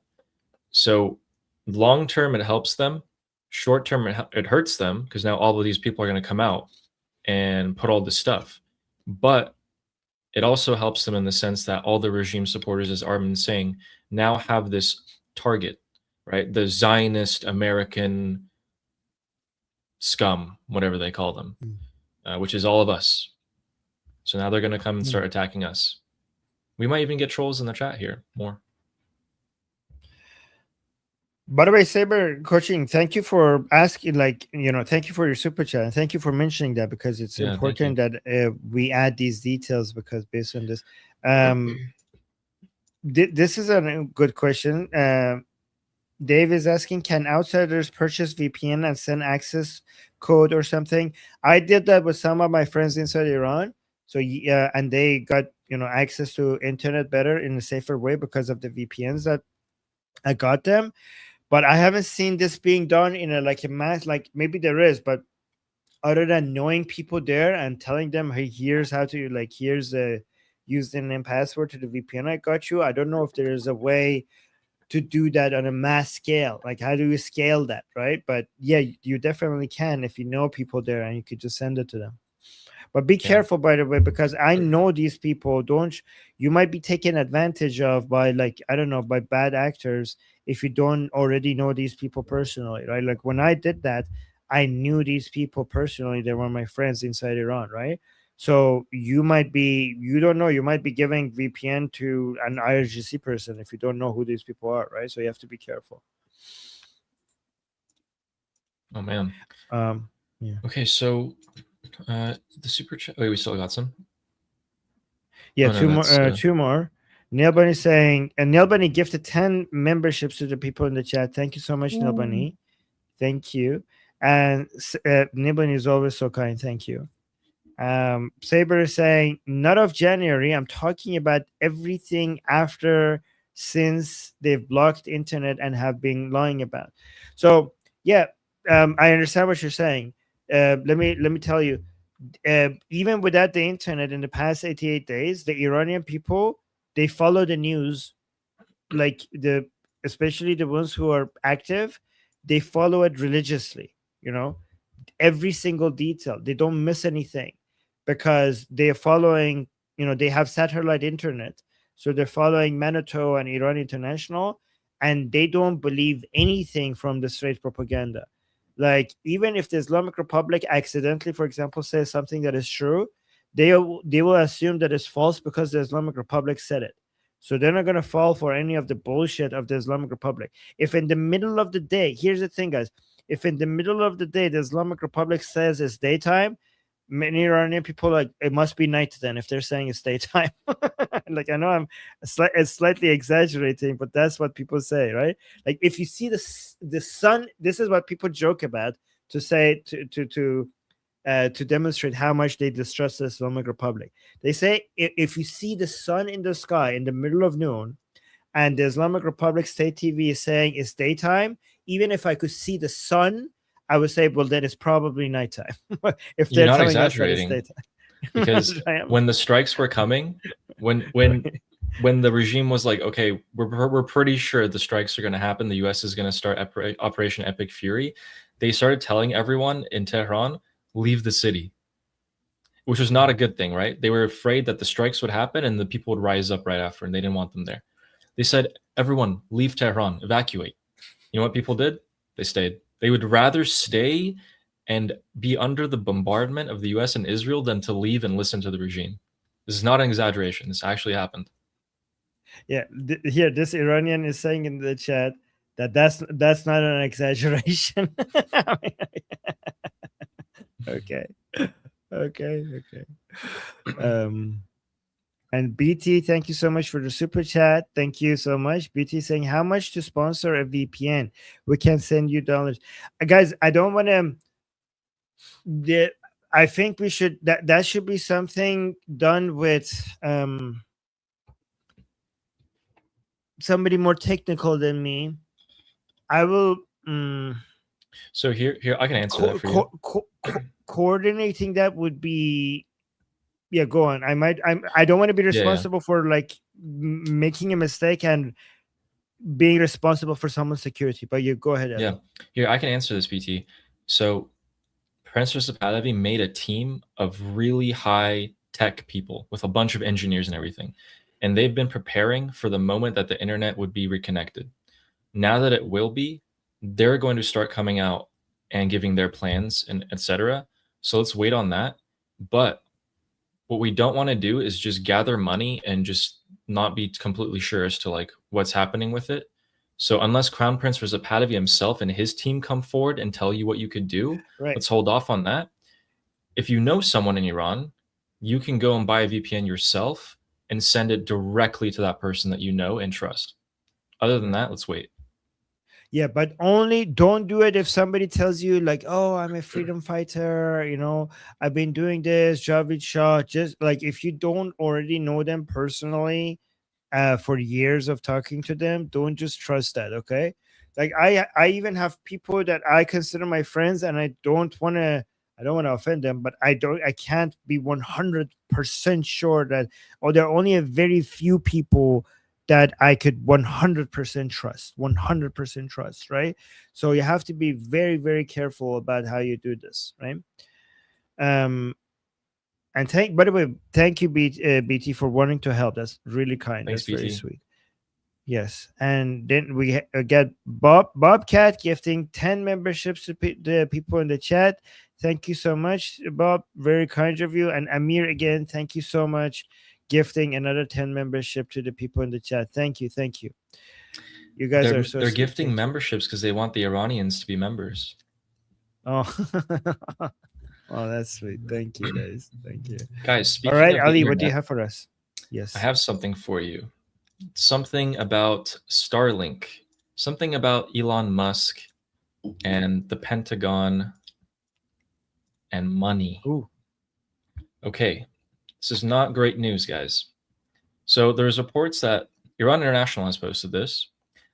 So long term, it helps them. Short term, it hurts them because now all of these people are going to come out and put all this stuff. But it also helps them in the sense that all the regime supporters, as Armin's saying, now have this target, right? The Zionist American scum, whatever they call them, which is all of us. So now they're going to come and start attacking us. We might even get trolls in the chat here more. By the way, Saber Coaching, thank you for asking, thank you for your super chat. And thank you for mentioning that, because it's important that we add these details, because based on this, this is a good question. Dave is asking, can outsiders purchase VPN and send access code or something? I did that with some of my friends inside Iran. So yeah, and they got access to internet better in a safer way because of the VPNs that I got them. But I haven't seen this being done in a mass. Like, maybe there is, but other than knowing people there and telling them, hey, here's how to here's the username and password to the VPN I got you, I don't know if there is a way to do that on a mass scale. Like, how do you scale that, right? But yeah, you definitely can if you know people there, and you could just send it to them. But be careful, by the way, because I know these people you might be taken advantage of by by bad actors if you don't already know these people personally, right? Like, when I did that, I knew these people personally. They were my friends inside Iran, right? So you might be giving VPN to an IRGC person if you don't know who these people are, right? So you have to be careful. Oh man. Yeah. Okay, so the super chat. Wait, we still got some. Yeah, two more. Neil Bunny saying, and Neil Bunny gifted 10 memberships to the people in the chat. Thank you so much, Neil Bunny. Thank you. And Neil Bunny is always so kind. Thank you. Saber is saying, not of January. I'm talking about everything after, since they've blocked internet and have been lying about. So yeah, I understand what you're saying. Let me tell you. Even without the internet, in the past 88 days, the Iranian people, they follow the news, especially the ones who are active, they follow it religiously, every single detail. They don't miss anything, because they're following, they have satellite internet. So they're following Manitou and Iran International, and they don't believe anything from the straight propaganda. Like, even if the Islamic Republic accidentally, for example, says something that is true, they will assume that it's false because the Islamic Republic said it. So they're not going to fall for any of the bullshit of the Islamic Republic. If in the middle of the day, here's the thing, guys, if in the middle of the day the Islamic Republic says it's daytime, many Iranian people it must be night then if they're saying it's daytime. I know I'm slightly exaggerating, but that's what people say, right? Like, if you see the sun, this is what people joke about to say to demonstrate how much they distrust the Islamic Republic. They say, if you see the sun in the sky in the middle of noon, and the Islamic Republic State TV is saying it's daytime, even if I could see the sun, I would say, well, then it's probably nighttime. If they're telling us that it's daytime. Because when the strikes were coming, when the regime was like, okay, we're pretty sure the strikes are going to happen, the US is going to start Operation Epic Fury, they started telling everyone in Tehran, leave the city, which was not a good thing, right? They were afraid that the strikes would happen and the people would rise up right after, and they didn't want them there. They said, everyone, leave Tehran, evacuate. You know what people did? They stayed. They would rather stay and be under the bombardment of the US and Israel than to leave and listen to the regime. This is not an exaggeration. This actually happened. Yeah, here, this Iranian is saying in the chat that that's not an exaggeration. Okay. And BT, thank you so much for the super chat. Thank you so much. BT saying, how much to sponsor a VPN? We can send you dollars. Guys, I don't want to. I think we should that should be something done with somebody more technical than me. I will So here I can answer that for you. coordinating that would be, yeah, go on. I don't want to be Yeah, yeah. responsible for like making a mistake and being responsible for someone's security, but you go ahead, Ali. Yeah. Here, I can answer this, BT. So Prince Pahlavi made a team of really high tech people with a bunch of engineers and everything. And they've been preparing for the moment that the internet would be reconnected. Now that it will be, they're going to start coming out and giving their plans and etc. So let's wait on that. But what we don't want to do is just gather money and just not be completely sure as to like what's happening with it. So unless Crown Prince Reza Pahlavi himself and his team come forward and tell you what you could do, Right. let's hold off on that. If you know someone in Iran, you can go and buy a VPN yourself and send it directly to that person that you know and trust. Other than that, let's wait. Yeah, but only don't do it if somebody tells you like, oh, I'm a freedom fighter, I've been doing this, Javid Shah. Just like if you don't already know them personally, for years of talking to them, don't just trust that. Okay, like I even have people that I consider my friends, and I don't want to offend them, but I can't be 100% sure that, or there are only a very few people that I could 100% trust, 100% trust, right? So you have to be very, very careful about how you do this, right? And by the way, thank you, BT, for wanting to help. That's really kind. Thanks, That's very BT. sweet. Yes, and then we get Bobcat gifting 10 memberships to the people in the chat. Thank you so much, Bob. Very kind of you. And Amir, again, thank you so much, gifting another 10 membership to the people in the chat. Thank you, thank you. You guys are so They're sweet. gifting Thank you. memberships because they want the Iranians to be members. Oh, oh, that's sweet. Thank you, guys. Thank you. Guys, speaking All right, of the Ali, internet, what do you have for us? Yes, I have something for you. Something about Starlink. Something about Elon Musk and the Pentagon and money. Ooh. Okay, this is not great news, guys. So there's reports that Iran International has posted this.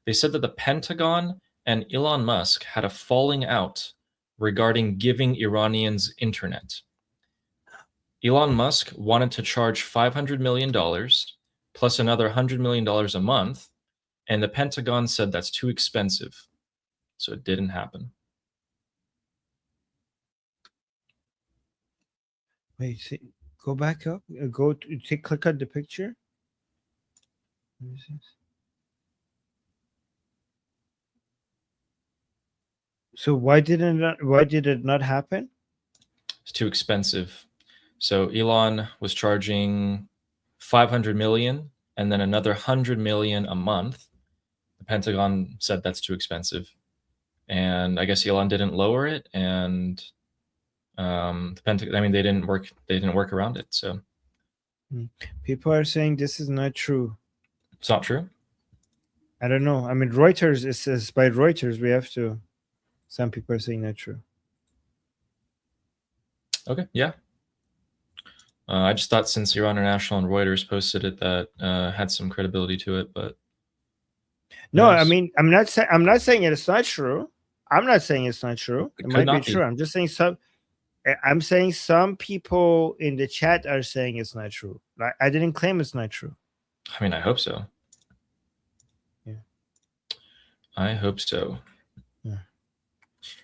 They said that the Pentagon and Elon Musk had a falling out regarding giving Iranians internet. Elon Musk wanted to charge $500 million plus another $100 million a month, and the Pentagon said that's too expensive. So it didn't happen. Wait, see, go back up. Go to click on the picture. What is this? So why did it not happen? It's too expensive. So Elon was charging 500 million and then another 100 million a month. The Pentagon said that's too expensive, and I guess Elon didn't lower it, and the Pentagon. I mean, they didn't work around it. So people are saying this is not true. It's not true. I don't know. I mean, Reuters. It says by Reuters. We have to. Some people are saying not true. Okay, yeah. I just thought since Iran International and Reuters posted it, that had some credibility to it, but no, I mean, I'm not saying it's not true. I'm not saying it's not true. It might be true. I'm just saying I'm saying some people in the chat are saying it's not true. I didn't claim it's not true. I mean, I hope so. Yeah. I hope so. Yeah.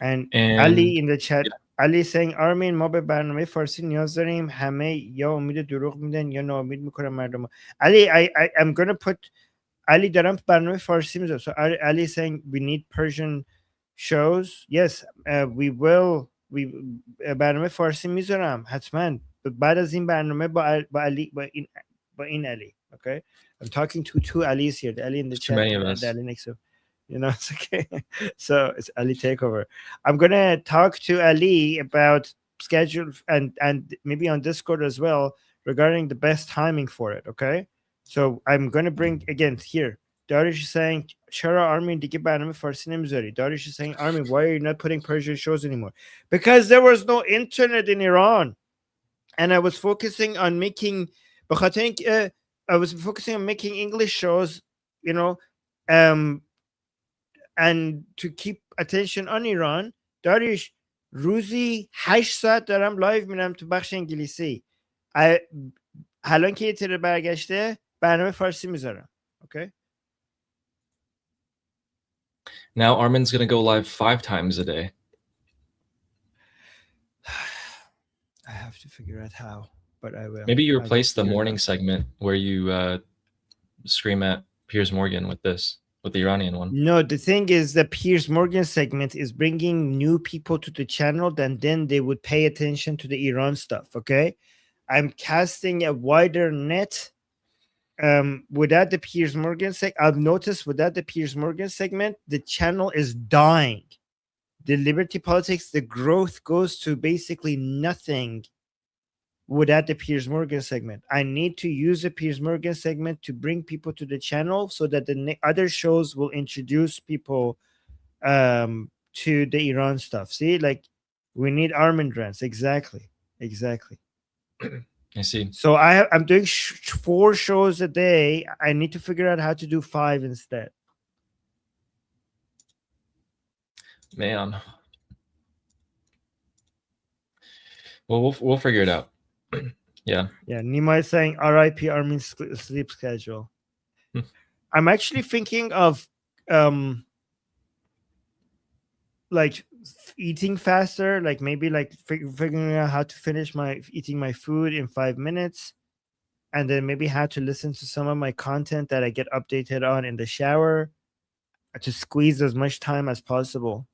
And Ali in the chat, علی saying آرمین ما به برنامه فارسی نیاز داریم همه یا امید دروغ میدن یا ناامید میکنن مردم. علی I'm gonna put علی دارم برنامه فارسی میذارم. So Ali saying we need Persian shows. Yes, we will. برنامه فارسی میذارم حتما. بعد از این برنامه با علی با این علی. Okay, I'm talking to two Alis here. The Ali in the chat and the Ali next to. It's okay. So it's Ali takeover. I'm gonna talk to Ali about schedule and maybe on Discord as well regarding the best timing for it. Okay, so I'm gonna bring again here. Darius is saying, Shara Armin دیگه برنامه فارسی نمیذاری. Darius is saying, Armin, why are you not putting Persian shows anymore? Because there was no internet in Iran. And I was focusing on making, I was focusing on making English shows, you know, and to keep attention on Iran. Darius, روزی 8 ساعت دارم لایو میرم تو بخش انگلیسی. الان که یه تره برگشته برنامه فارسی میذارم. Okay? Now Armin's going to go live 5 times a day. I have to figure out how, but I will. Maybe you replace the morning segment where you scream at Piers Morgan with this, with the Iranian one. No, the thing is the Piers Morgan segment is bringing new people to the channel, and then they would pay attention to the Iran stuff, okay? I'm casting a wider net. Without the Piers Morgan I've noticed without the Piers Morgan segment, the channel is dying. The Liberty Politics, the growth goes to basically nothing without the Piers Morgan segment. I need to use the Piers Morgan segment to bring people to the channel so that the other shows will introduce people to the Iran stuff. See, like we need Armindrans. Exactly. I see. So I'm doing 4 shows a day. I need to figure out how to do 5 instead. Man. Well, we'll figure it out. Yeah. Nima is saying RIP Armin's sleep schedule. I'm actually thinking of like eating faster, like maybe like figuring out how to finish eating my food in 5 minutes, and then maybe how to listen to some of my content that I get updated on in the shower to squeeze as much time as possible.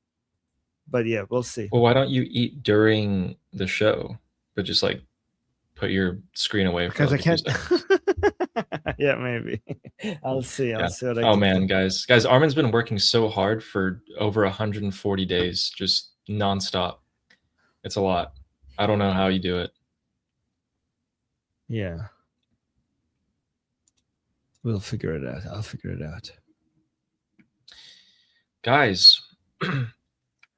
But yeah, we'll see. Well, why don't you eat during the show, but just like put your screen away for because like I can't. Yeah, maybe. I'll see. I'll see what I can. Oh man, do. guys, Armin's been working so hard for over 140 days, just nonstop. It's a lot. I don't know how you do it. Yeah. We'll figure it out. I'll figure it out. Guys,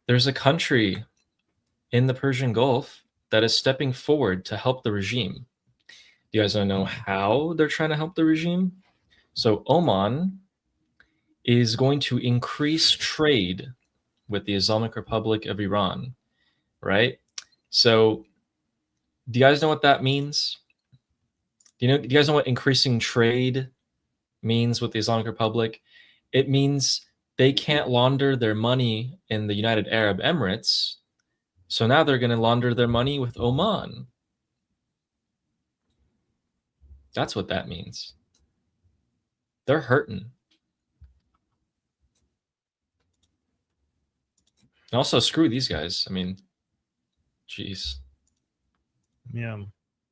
there's a country in the Persian Gulf that is stepping forward to help the regime. Do you guys want to know how they're trying to help the regime? So Oman is going to increase trade with the Islamic Republic of Iran, right? So do you guys know what that means? Do you guys know what increasing trade means with the Islamic Republic? It means they can't launder their money in the United Arab Emirates. So now they're going to launder their money with Oman. That's what that means. They're hurting. And also, screw these guys. I mean, jeez. Yeah.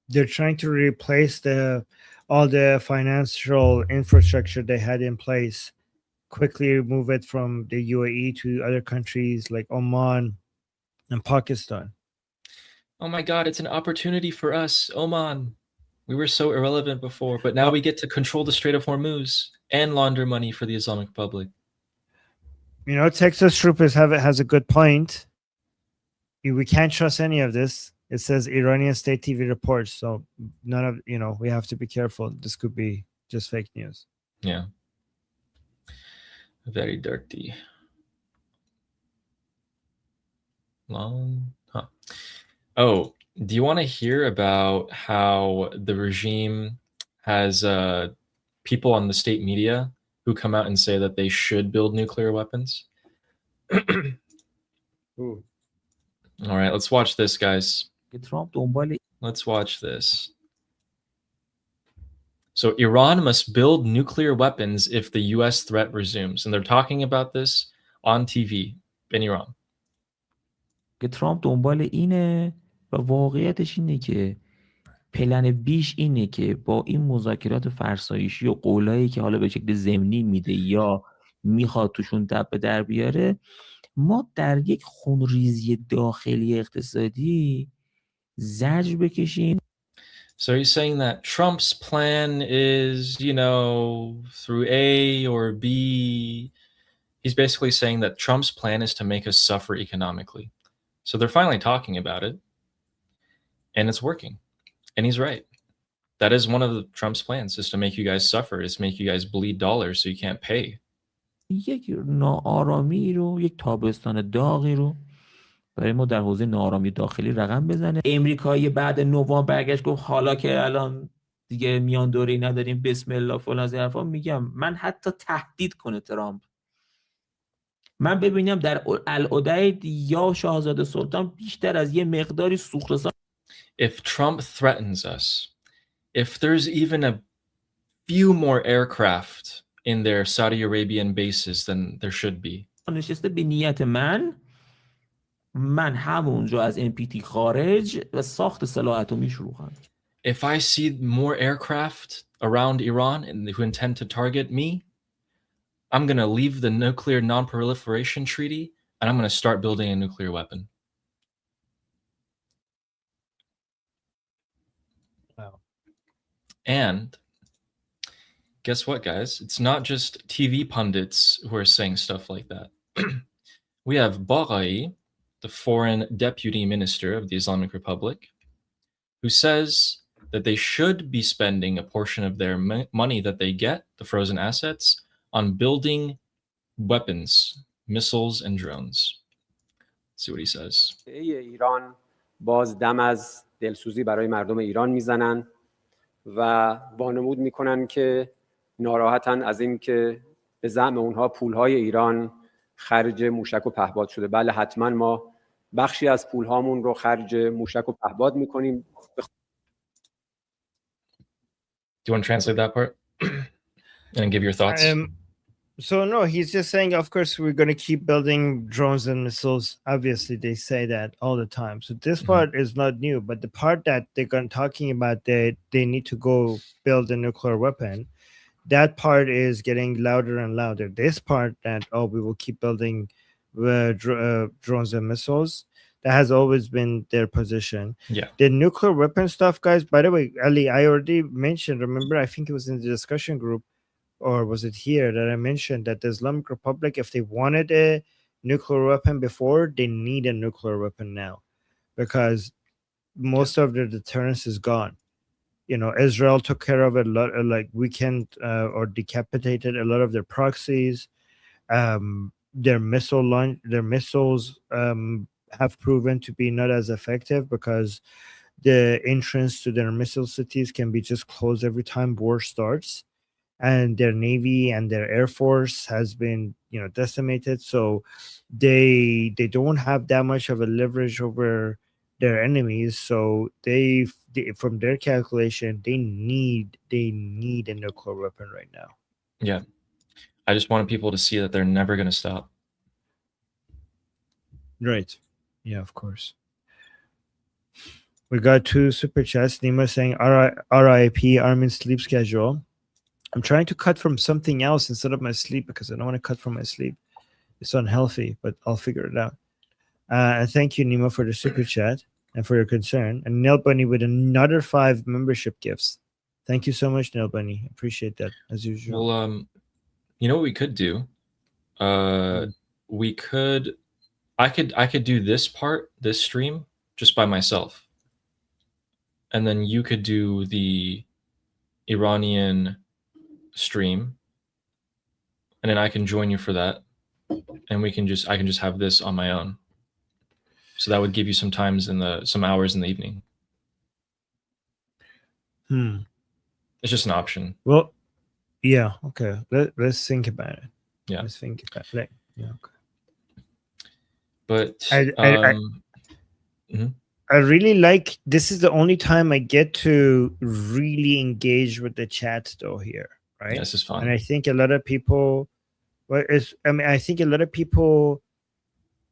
They're trying to replace all the financial infrastructure they had in place, quickly move it from the UAE to other countries like Oman and Pakistan. Oh my God, it's an opportunity for us, Oman. We were so irrelevant before, but now we get to control the Strait of Hormuz and launder money for the Islamic Republic. You know, Texas Troopers has a good point. We can't trust any of this. It says Iranian state TV reports, so none of, we have to be careful. This could be just fake news. Yeah. Very dirty. Long. Huh. Oh, do you want to hear about how the regime has people on the state media who come out and say that they should build nuclear weapons? Ooh. All right, let's watch this, guys. Let's watch this. So Iran must build nuclear weapons if the US threat resumes. And they're talking about this on TV in Iran. که ترامپ دنبال اینه و واقعیتش اینه که پلن بیش اینه که با این مذاکرات فرسایشی و قولایی که حالا به شکل ضمنی میده یا میخواد توشون دب به در بیاره، ما در یک خونریزی داخلی اقتصادی زجر بکشیم. So he's saying that Trump's plan is, you know, through A or B. He's basically saying that Trump's plan is to make us suffer economically. So they're finally talking about it, and it's working. And he's right. That is one of the Trump's plans, is to make you guys suffer, is make you guys bleed dollars so you can't pay. یک ناآرامی رو، یک تابستان داغی رو برای ما در حوزه ناآرامی داخلی رقم بزنه. امریکایی بعد نوامبر برگشت گفت حالا که الان دیگه میان دوری نداریم بسم الله فلان از این حرفا. میگم من حتی تهدید کنه ترامپ، من ببینم در العدید یا شاهزاده سلطان بیشتر از یه مقداری سوختسان. If Trump threatens us, if there's even a few more aircraft in their Saudi Arabian bases than there should be, نشسته به نیت من همونجا از NPT خارج و ساخت سلاح اتمی شروع خواهم. if I see more aircraft around Iran and who intend to target me, I'm going to leave the nuclear non-proliferation treaty and I'm going to start building a nuclear weapon. Wow. And guess what, guys? It's not just TV pundits who are saying stuff like that. We have Baghai, the foreign deputy minister of the Islamic Republic, who says that they should be spending a portion of their money that they get, the frozen assets, on building weapons, missiles, and drones. Let's see what he says. ایران باز دم از دلسوزی برای مردم ایران میزنن و وانمود میکنن که ناراحتن از این که به زعم اونها پولهای ایران خرج موشک و پهپاد شده. بله حتما ما بخشی از پولهامون رو خرج موشک و پهپاد میکنیم. Do you want to translate that part and give your thoughts? So no, he's just saying, of course, we're going to keep building drones and missiles. Obviously, they say that all the time. So this part is not new, but the part that they're talking about, they need to go build a nuclear weapon, that part is getting louder and louder. This part that, we will keep building drones and missiles, that has always been their position. Yeah. The nuclear weapon stuff, guys, by the way, Ali, I already mentioned, remember, I think it was in the discussion group, or was it here, that I mentioned that the Islamic Republic, if they wanted a nuclear weapon before, they need a nuclear weapon now, because most of their deterrence is gone. You know, Israel took care of it a lot, like weakened or decapitated a lot of their proxies. Their missiles have proven to be not as effective, because the entrance to their missile cities can be just closed every time war starts, and their navy and their air force has been, you know, decimated. So they don't have that much of a leverage over their enemies. So they from their calculation, they need a nuclear weapon right now. Yeah. I just wanted people to see that they're never going to stop. Right. Yeah, of course. We got 2 super chats. Nima saying RIP Armin sleep schedule. I'm trying to cut from something else instead of my sleep, because I don't want to cut from my sleep. It's unhealthy, but I'll figure it out. And thank you, Nima, for the super chat and for your concern. And Neil Bunny with another 5 membership gifts. Thank you so much, Neil Bunny. Appreciate that, as usual. Well, you know what we could do? I could do this part, this stream, just by myself. And then you could do the Iranian stream, and then I can join you for that, and I can just have this on my own. So that would give you some hours in the evening. It's just an option. Well, yeah, okay. Let's think about it. Yeah. Let's think about it. Yeah, okay. But I really like, this is the only time I get to really engage with the chat though here, right? Yeah, this is fun. And I think a lot of people, I think a lot of people,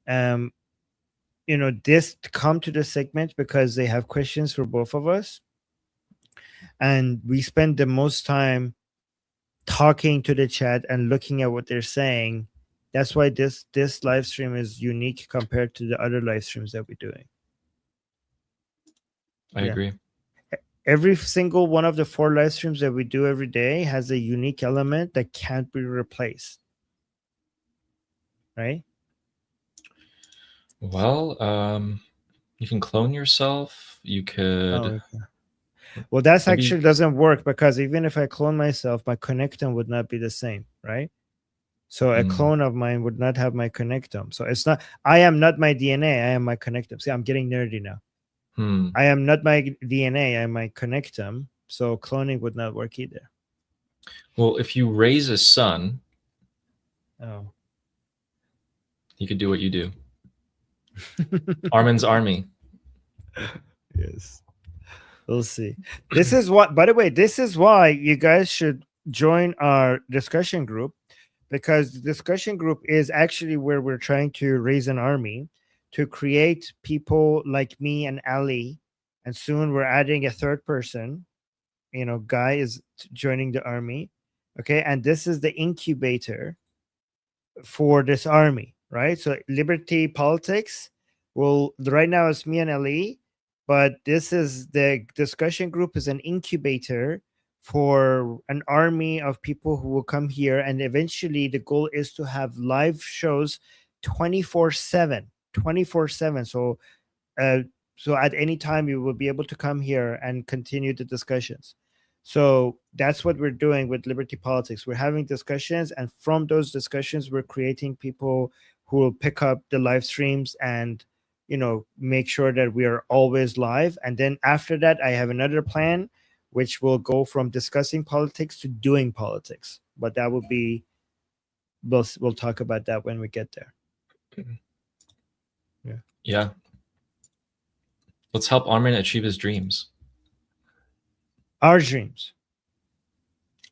you know, come to this segment because they have questions for both of us. And we spend the most time talking to the chat and looking at what they're saying. That's why this live stream is unique compared to the other live streams that we're doing. I agree. every single one of the 4 live streams that we do every day has a unique element that can't be replaced. Right? Well, you can clone yourself. You could. Oh, okay. Well, that's Maybe- actually doesn't work because even if I clone myself, my connectome would not be the same, right? So a Hmm. clone of mine would not have my connectome. So it's not, I am not my DNA, I am my connectome. See, I'm getting nerdy now. I am not my DNA, I am my connectome. So cloning would not work either. Well, if you raise a son, Oh. he could do what you do. Armin's army. Yes. We'll see. This is what, by the way, this is why you guys should join our discussion group, because the discussion group is actually where we're trying to raise an army to create people like me and Ali. And soon we're adding a third person. You know, Guy is joining the army. Okay. And this is the incubator for this army, right? So Liberty Politics will, right now it's me and Ali, but this is the discussion group is an incubator for an army of people who will come here, and eventually the goal is to have live shows 24/7. So so at any time you will be able to come here and continue the discussions. So that's what we're doing with Liberty Politics. We're having discussions, and from those discussions, we're creating people who will pick up the live streams and, you know, make sure that we are always live. And then after that, I have another plan, which will go from discussing politics to doing politics. But that will be, we'll talk about that when we get there. Yeah. Let's help Armin achieve his dreams. Our dreams.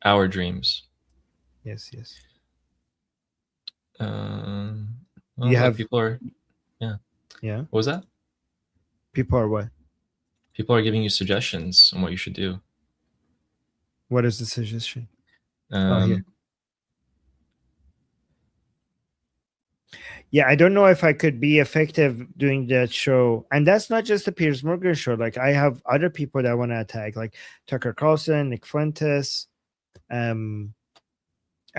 Our dreams. Yes, yes. Well, You have- people are. Yeah. What was that? People are what? People are giving you suggestions on what you should do. What is the suggestion? Um, here. Yeah, I don't know if I could be effective doing that show. And that's not just the Piers Morgan show. Like, I have other people that I want to attack, like Tucker Carlson, Nick Fuentes, I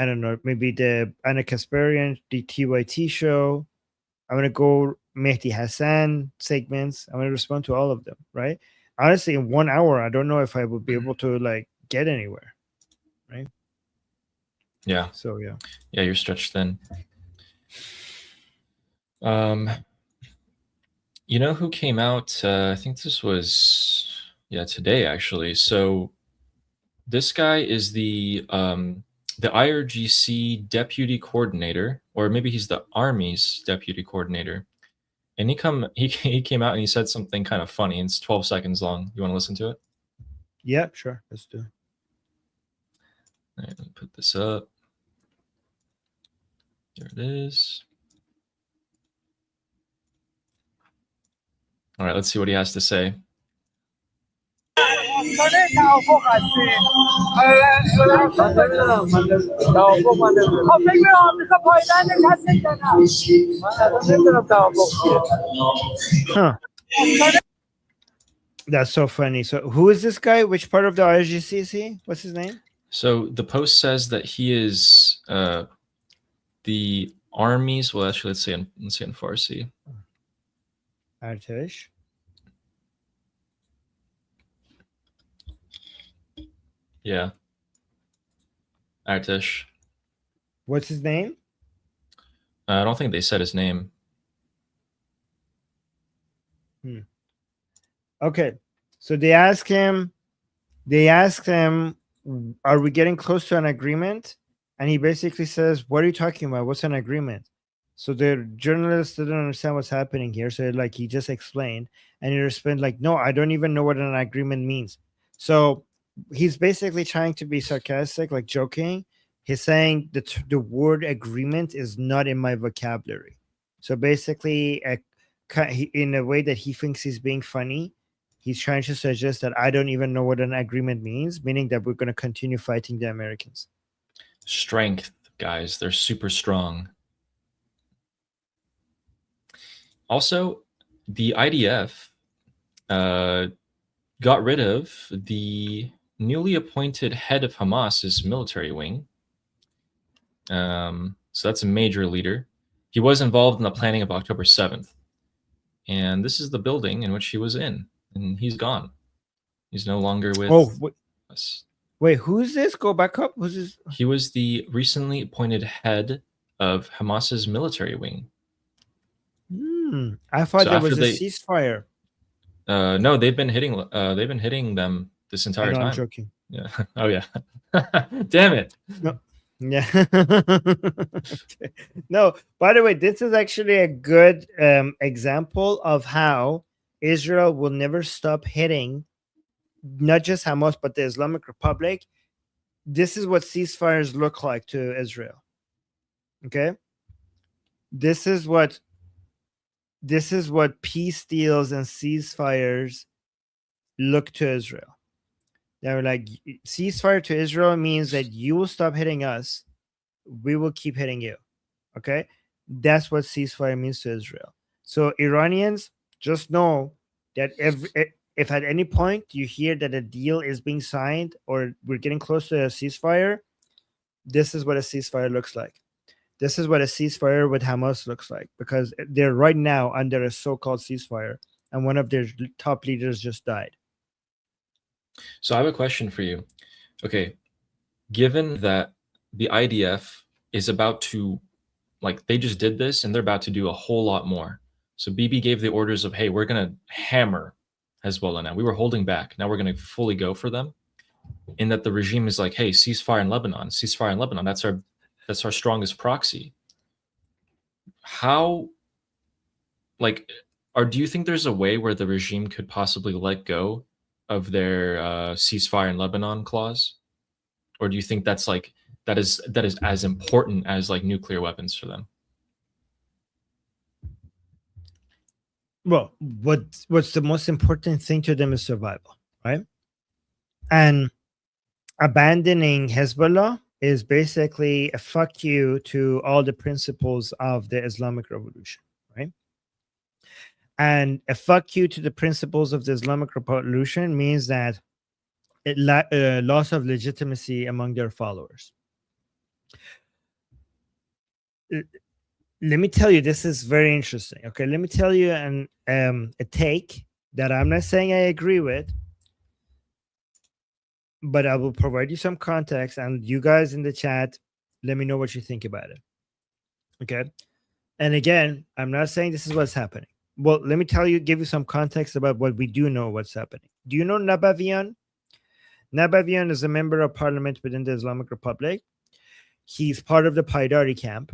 don't know, maybe the Anna Kasparian, the TYT show. I want to go Mehdi Hassan segments. I want to respond to all of them, right? Honestly, in 1 hour, I don't know if I would be able to like get anywhere, right? Yeah. So yeah. Yeah, you're stretched thin. You know who came out? I think this was today actually. So this guy is the IRGC deputy coordinator, or maybe he's the Army's deputy coordinator. And he came out and he said something kind of funny. It's 12 seconds long. You want to listen to it? Yeah, sure. Let's do it. All right, let me put this up. There it is. All right, let's see what he has to say. Huh. That's so funny. So who is this guy? Which part of the IRGC is he? What's his name? So the post says that he is the Army's. Well, actually, let's say in Farsi. Artesh. Yeah. Artesh. What's his name? I don't think they said his name. Okay. So they asked him, are we getting close to an agreement? And he basically says, what are you talking about? What's an agreement? So the journalists didn't understand what's happening here. So like he just explained, and he responded like, no, I don't even know what an agreement means. So he's basically trying to be sarcastic, like joking. He's saying that the word agreement is not in my vocabulary. So basically, in a way that he thinks he's being funny, he's trying to suggest that I don't even know what an agreement means, meaning that we're going to continue fighting the Americans. Strength, guys. They're super strong. Also, the IDF got rid of the newly appointed head of Hamas's military wing. So that's a major leader. He was involved in the planning of October 7th. And this is the building in which he was in. And he's gone. He's no longer with us. Wait, who's this? Go back up. Who's this? He was the recently appointed head of Hamas's military wing. I thought So there was after a ceasefire. No, they've been hitting them this entire I'm time. joking. Yeah. Oh yeah. Damn it. No. Yeah. Okay. No, by the way, this is actually a good example of how Israel will never stop hitting not just Hamas but the Islamic Republic. This is what ceasefires look like to Israel. Okay? This is what peace deals and ceasefires look to Israel. They're like, ceasefire to Israel means that you will stop hitting us, we will keep hitting you. Okay, that's what ceasefire means to Israel. So Iranians, just know that if at any point you hear that a deal is being signed or we're getting close to a ceasefire, this is what a ceasefire looks like. This is what a ceasefire with Hamas looks like, because they're right now under a so-called ceasefire, and one of their top leaders just died. So I have a question for you. Okay, given that the IDF is about to, like, they just did this and they're about to do a whole lot more. So Bibi gave the orders of, hey, we're going to hammer Hezbollah now. We were holding back. Now we're going to fully go for them. In that the regime is like, hey, ceasefire in Lebanon. Ceasefire in Lebanon. That's our strongest proxy. How, like, do you think there's a way where the regime could possibly let go of their ceasefire in Lebanon clause, or do you think that's like that is as important as like nuclear weapons for them? Well, what's the most important thing to them is survival, right? And abandoning Hezbollah is basically a fuck you to all the principles of the Islamic Revolution, right? And a fuck you to the principles of the Islamic Revolution means that loss of legitimacy among their followers. Let me tell you, this is very interesting. Okay, let me tell you a take that I'm not saying I agree with, but I will provide you some context, and you guys in the chat, let me know what you think about it. Okay, and again, I'm not saying this is what's happening. Well, let me give you some context about what we do know what's happening. Do you know Nabavian? Nabavian is a member of parliament within the Islamic Republic. He's part of the Paidari camp.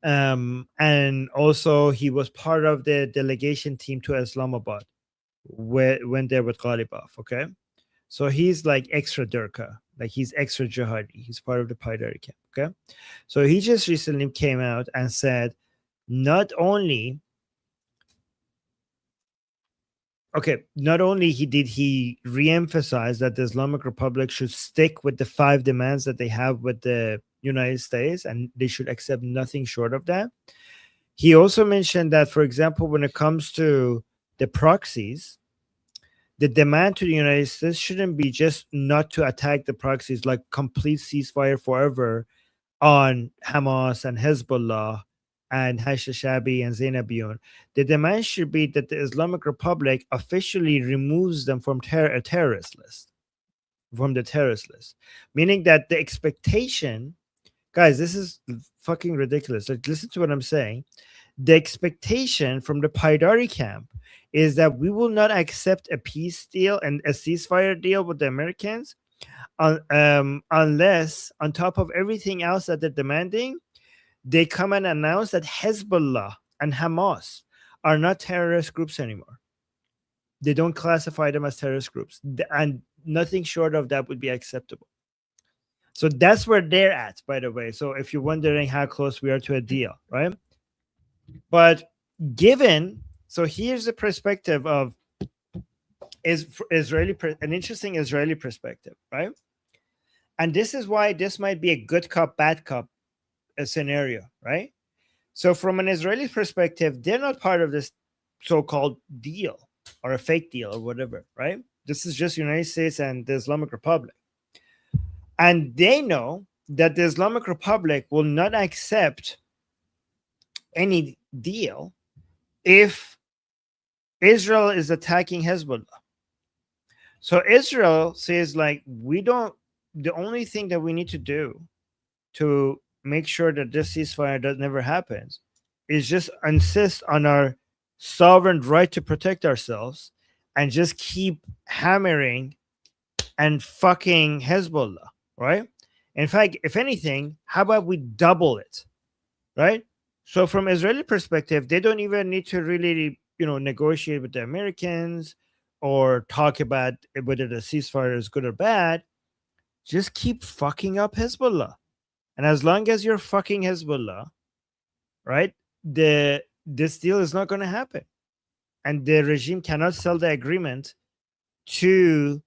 And also he was part of the delegation team to Islamabad when they were with Ghalibaf. Okay, so he's like extra Durka, like he's extra jihadi. He's part of the Paidari camp. Okay, so he just recently came out and said not only did he re-emphasize that the Islamic Republic should stick with the 5 demands that they have with the United States, and they should accept nothing short of that. He also mentioned that, for example, when it comes to the proxies, the demand to the United States shouldn't be just not to attack the proxies, like complete ceasefire forever on Hamas and Hezbollah and Hashishabi and Zainabiyun. The demand should be that the Islamic Republic officially removes them from a terrorist list, meaning that the expectation, guys, this is fucking ridiculous. Like, listen to what I'm saying. The expectation from the Paidari camp is that we will not accept a peace deal and a ceasefire deal with the Americans unless, on top of everything else that they're demanding, they come and announce that Hezbollah and Hamas are not terrorist groups anymore. They don't classify them as terrorist groups. And nothing short of that would be acceptable. So that's where they're at, by the way. So if you're wondering how close we are to a deal, right? But so here's the perspective of an interesting Israeli perspective, right? And this is why this might be a good cop, bad cop scenario, right? So from an Israeli perspective, they're not part of this so-called deal. or a fake deal or whatever, right? This is just United States and the Islamic Republic. And they know that the Islamic Republic will not accept any deal if Israel is attacking Hezbollah. So Israel says, like, the only thing that we need to do to make sure that this ceasefire never happens is just insist on our sovereign right to protect ourselves and just keep hammering and fucking Hezbollah, right? In fact, if anything, how about we double it, right? So from Israeli perspective, they don't even need to really, negotiate with the Americans or talk about whether the ceasefire is good or bad. Just keep fucking up Hezbollah. And as long as you're fucking Hezbollah, right, this deal is not going to happen. And the regime cannot sell the agreement to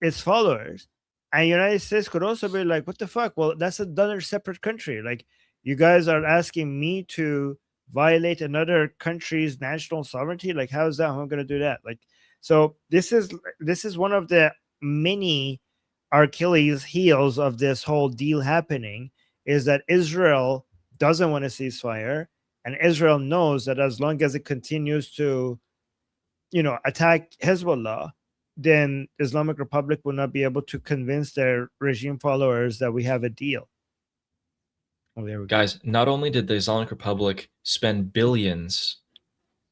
its followers. And United States could also be like, what the fuck? Well, that's another separate country. Like, you guys are asking me to violate another country's national sovereignty. Like, how is that? How am I going to do that? Like, so this is one of the many Achilles heels of this whole deal happening, is that Israel doesn't want a ceasefire, and Israel knows that as long as it continues to, attack Hezbollah, then Islamic Republic will not be able to convince their regime followers that we have a deal. Oh, there we go. Guys, not only did the Islamic Republic spend billions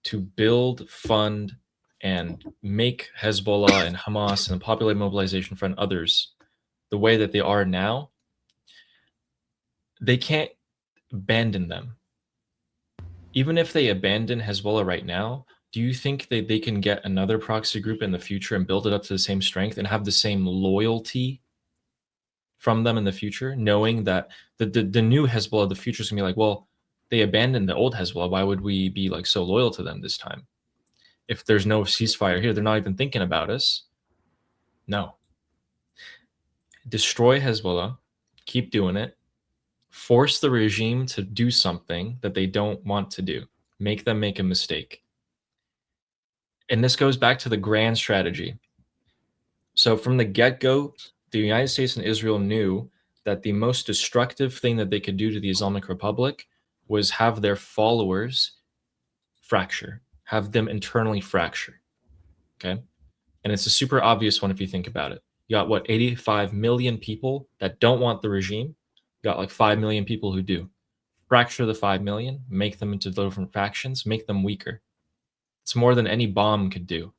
to build, fund, and make Hezbollah and Hamas and the Popular Mobilization Front, others, the way that they are now, they can't abandon them. Even if they abandon Hezbollah right now, do you think that they can get another proxy group in the future and build it up to the same strength and have the same loyalty from them in the future, knowing that the new Hezbollah, the future is going to be like, well, they abandoned the old Hezbollah. Why would we be like so loyal to them this time? If there's no ceasefire here, they're not even thinking about us. No. Destroy Hezbollah, keep doing it, force the regime to do something that they don't want to do, make them make a mistake. And this goes back to the grand strategy. So from the get-go, the United States and Israel knew that the most destructive thing that they could do to the Islamic Republic was have their followers fracture, have them internally fracture. Okay? And it's a super obvious one if you think about it. You got, 85 million people that don't want the regime. You got like 5 million people who do. Fracture the 5 million, make them into different factions, make them weaker. It's more than any bomb could do.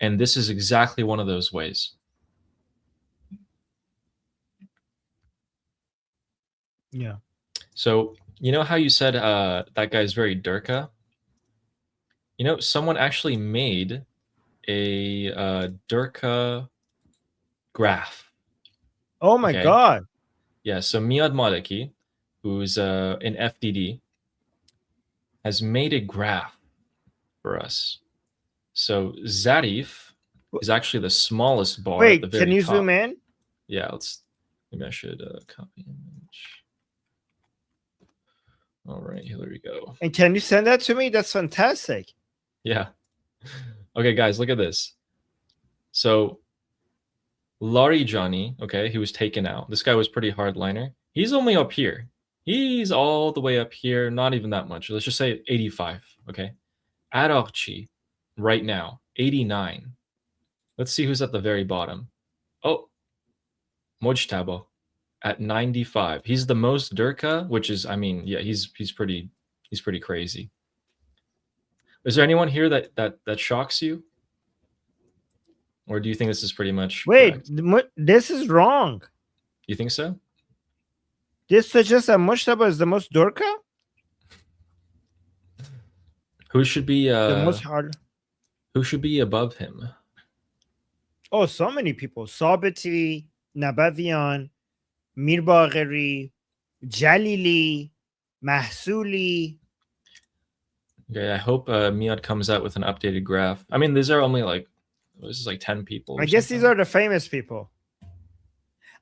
And this is exactly one of those ways. Yeah. So, you know how you said that guy's very Durka? Someone actually made a Durka graph. Oh my God. Yeah, so Miad Maliki, who's in FDD, has made a graph for us. So Zarif is actually the smallest bar at the Wait, very can you top. zoom in? Yeah, maybe I should copy image. All right, here we go. And can you send that to me? That's fantastic. Yeah. Okay, guys, look at this. So Laurie Johnny, okay, he was taken out. This guy was pretty hardliner. He's only up here. He's all the way up here, not even that much. Let's just say 85, okay? Ararchi, right now, 89. Let's see who's at the very bottom. Oh, Mojtaba at 95. He's the most Durka, which is, I mean, yeah, he's pretty crazy. Is there anyone here that shocks you? Or do you think this is pretty much Wait, correct? this is wrong. You think so? This suggests that Mojtaba is the most Durka? Who should be The most hard. who should be above him? Oh, so many people. Sabiti, Nabavian, Mir Bagheri, Jalili, Mahsuli. Okay, I hope Miad comes out with an updated graph. I mean, these are only like, this is like 10 people. I guess these are the famous people.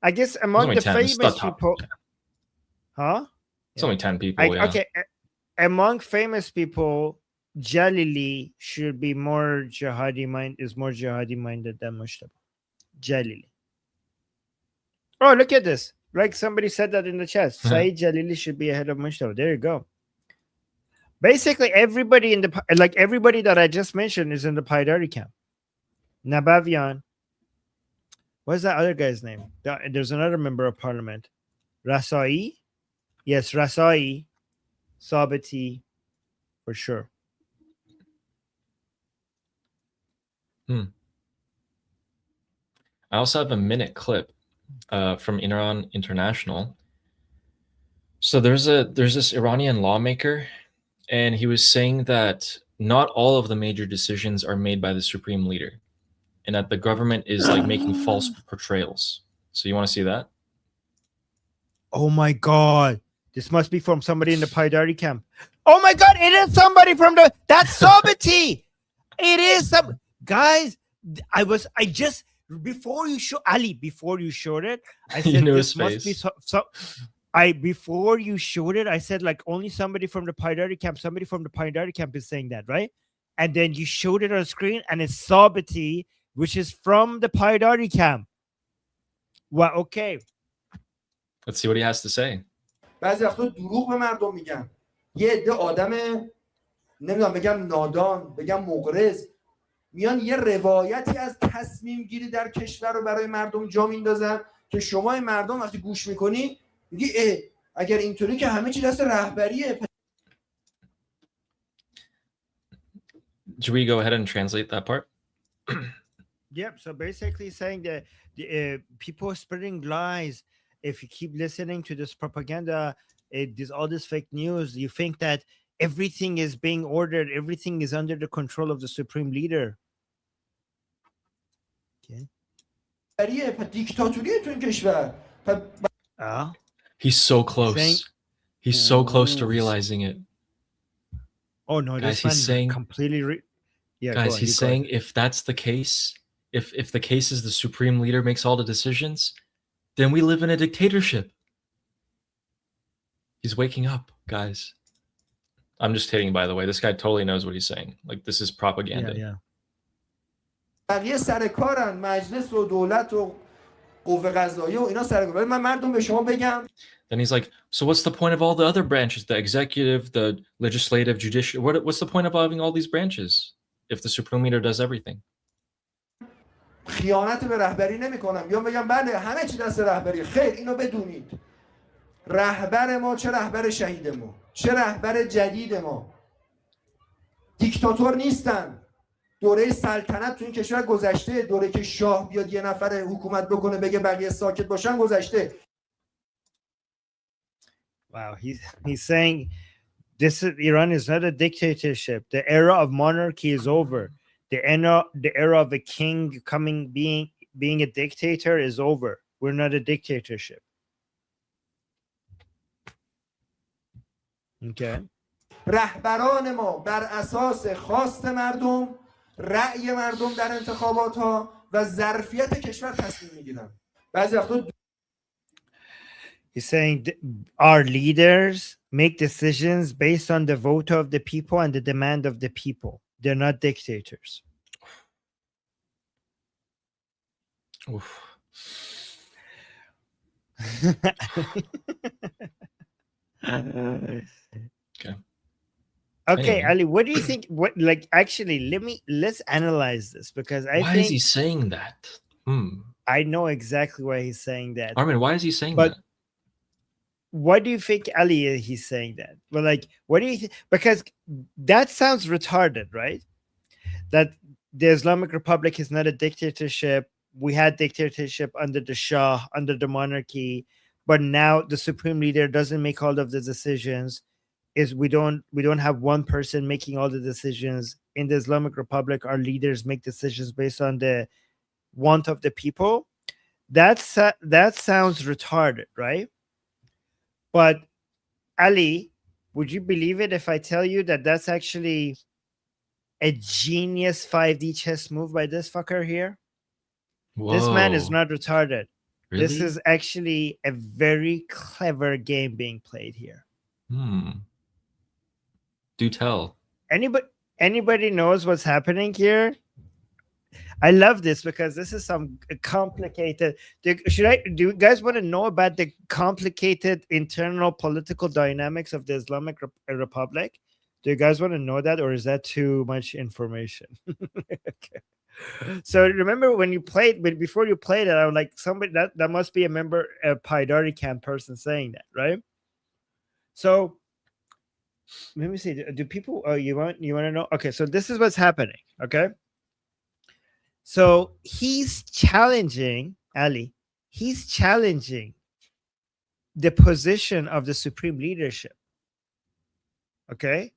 I guess among only the 10. It's famous the top people. 10. Huh? It's only 10 people. Yeah. Okay. Among famous people, Jalili should be more jihadi minded than Mushtaba. Jalili. Oh, look at this. Like somebody said that in the chat. Saeed Jalili should be ahead of Mushtaba. There you go. Basically, everybody everybody that I just mentioned is in the Paidari camp. Nabavian. What's that other guy's name? There's another member of parliament. Rasai. Yes, Rasai. Sabati. For sure. I also have a minute clip from Iran International. So there's this Iranian lawmaker, and he was saying that not all of the major decisions are made by the supreme leader, and that the government is like making false portrayals. So you want to see that? Oh my god. This must be from somebody in the Paidari camp. Oh my god, it is somebody from that's Sabati. It is some guys. Before you showed it, I said this must be before you showed it, I said like only somebody from the Paidari camp is saying that, right? And then you showed it on screen and it's Sabati, which is from the Paidari camp. Well, okay. Let's see what he has to say. بعضی وقتا دروغ به مردم میگن. یه عده آدم نمیدونم بگم نادان، بگم مغرض، میان یه روایتی از تصمیم گیری در کشور رو برای مردم جا میندازن که شما مردم وقتی گوش میکنی میگی اگر اینطوری که همه چی دست رهبریه. Should we go ahead and translate that part? Yep. So basically saying that people are spreading lies. If you keep listening to this propaganda, all this fake news, you think that everything is being ordered, everything is under the control of the supreme leader. Okay. He's so close. He's so close to realizing it. Oh no, guys, this man he's saying completely. Guys, he's saying if that's the case, if the case is the supreme leader makes all the decisions, then we live in a dictatorship. He's waking up, guys. I'm just kidding, by the way. This guy totally knows what he's saying. Like, this is propaganda. Yeah. بقیه سر کارن، مجلس و دولت و قوه قضاییه و اینا سر کار. من مردم به شما بگم. Then he's like, so what's the point of all the other branches, the executive, the legislative, judicial? What's the point of having all these branches if the supreme leader does everything? خیانت به رهبری نمی‌کنم. یا بگم بله همه چی دست رهبری. خیر، اینو بدونید. رهبر ما چه رهبر شهید ما، چه رهبر جدید ما. دیکتاتور نیستن. دوره سلطنت تو این کشور گذشته، دوره که شاه بیاد یه نفر حکومت بکنه بگه بقیه ساکت باشن گذشته. Wow, he's saying Iran is not a dictatorship. The era of monarchy is over. The era of a king being a dictator is over. We're not a dictatorship. Okay. رهبران ما بر اساس خواست مردم، رأی مردم در انتخابات ها و ظرفیت کشور تصمیم میگیرن. بعضی وقتا He's saying our leaders make decisions based on the vote of the people and the demand of the people. They're not dictators. Oof. Okay, Anyway. Ali, what do you think? Let's analyze this because why is he saying that? I know exactly why he's saying that. Armin, why is he saying that? What do you think, Ali, he's saying that? Well, like, what do you think? Because that sounds retarded, right? That the Islamic Republic is not a dictatorship. We had dictatorship under the Shah, under the monarchy, but now the supreme leader doesn't make all of the decisions. We don't have one person making all the decisions. In the Islamic Republic, our leaders make decisions based on the want of the people. That sounds retarded, right? But Ali, would you believe it if I tell you that that's actually a genius 5D chess move by this fucker here? Whoa. This man is not retarded. Really? This is actually a very clever game being played here. Do tell. Anybody knows what's happening here? I love this because this is some complicated. Do you guys want to know about the complicated internal political dynamics of the Islamic Republic? Do you guys want to know that, or is that too much information? Okay. So remember when you played, but before you played it, I was like, somebody that must be a member, a Paidari camp person saying that, right? So let me see. Do people? Oh, you want to know? Okay, so this is what's happening. Okay. So he's challenging Ali. He's challenging the position of the supreme leadership. Okay.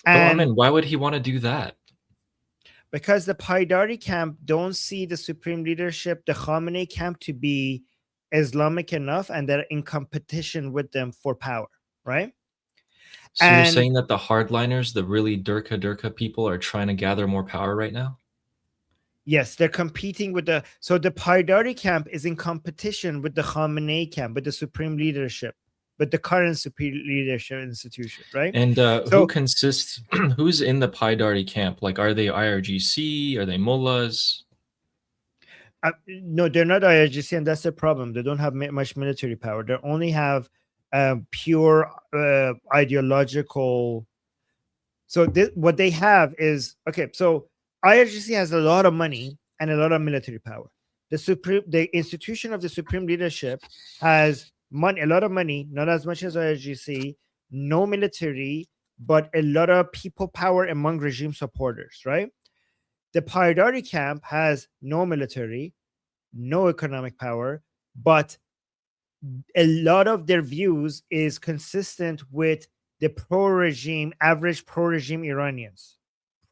And Armin, why would he want to do that? Because the Paidari camp don't see the supreme leadership, the Khamenei camp, to be Islamic enough, and they're in competition with them for power, right? So you're saying that the hardliners, the really Durka people, are trying to gather more power right now? Yes, they're competing with the. So the Paidari camp is in competition with the Khamenei camp, with the supreme leadership, with the current supreme leadership institution, right? And who consists? Who's in the Paidari camp? Like, are they IRGC? Are they mullahs? No, they're not IRGC, and that's the problem. They don't have much military power. They only have pure ideological. So what they have is, okay, so IRGC has a lot of money and a lot of military power. The institution of the supreme leadership has money, a lot of money, not as much as IRGC, no military, but a lot of people power among regime supporters, right? The Paidari camp has no military, no economic power, but a lot of their views is consistent with the average pro-regime Iranians.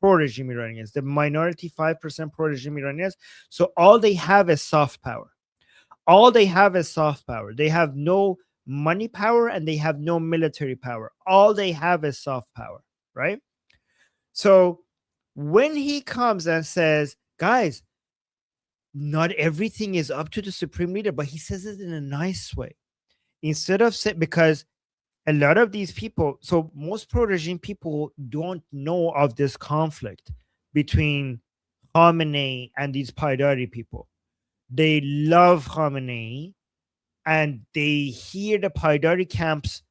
The minority 5% pro-regime Iranians. So all they have is soft power. They have no money power and they have no military power. All they have is soft power, right? So when he comes and says, guys, not everything is up to the supreme leader, but he says it in a nice way. Instead of saying, because a lot of these people, so most pro-regime people don't know of this conflict between Khamenei and these Paidari people. They love Khamenei and they hear the Paidari camp's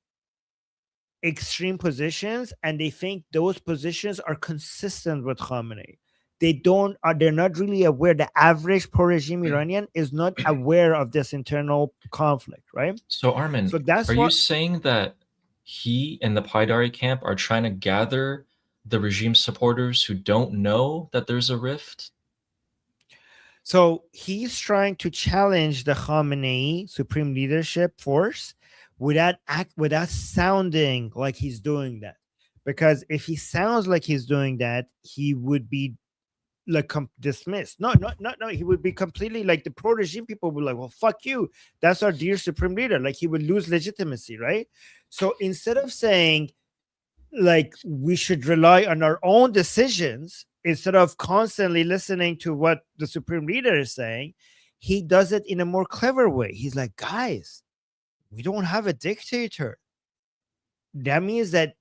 extreme positions and they think those positions are consistent with Khamenei. They're not really aware. The average pro-regime Iranian is not aware of this internal conflict, right? So Armin, are you saying that he and the Paidari camp are trying to gather the regime supporters who don't know that there's a rift? So he's trying to challenge the Khamenei supreme leadership force without sounding like he's doing that. Because if he sounds like he's doing that, he would be like dismissed. No, he would be completely like the pro-regime people would be like, well, fuck you, that's our dear supreme leader. Like he would lose legitimacy, right? So instead of saying like we should rely on our own decisions instead of constantly listening to what the supreme leader is saying, he does it in a more clever way. He's like, guys, we don't have a dictator. That means that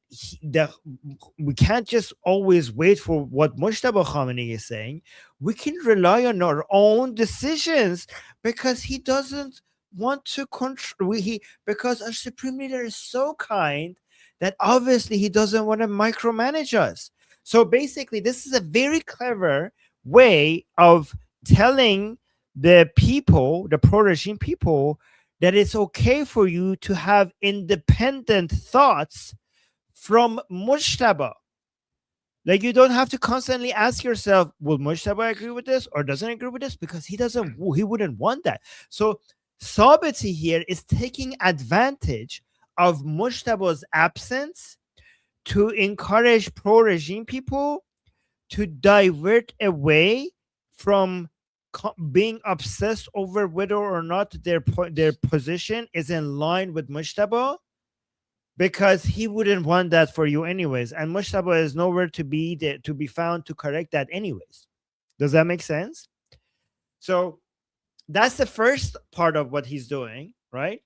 we can't just always wait for what Mujtaba Khamenei is saying. We can rely on our own decisions because he doesn't want to control. Because our supreme leader is so kind that obviously he doesn't want to micromanage us. So basically, this is a very clever way of telling the people, the pro-regime people, that it's okay for you to have independent thoughts from Mujtaba. Like you don't have to constantly ask yourself, will Mujtaba agree with this or doesn't agree with this? Because he wouldn't want that. So Sabiti here is taking advantage of Mujtaba's absence to encourage pro-regime people to divert away from being obsessed over whether or not their position is in line with Mujtaba, because he wouldn't want that for you anyways, and Mujtaba is nowhere to be found to correct that anyways. Does that make sense? So that's the first part of what he's doing, right?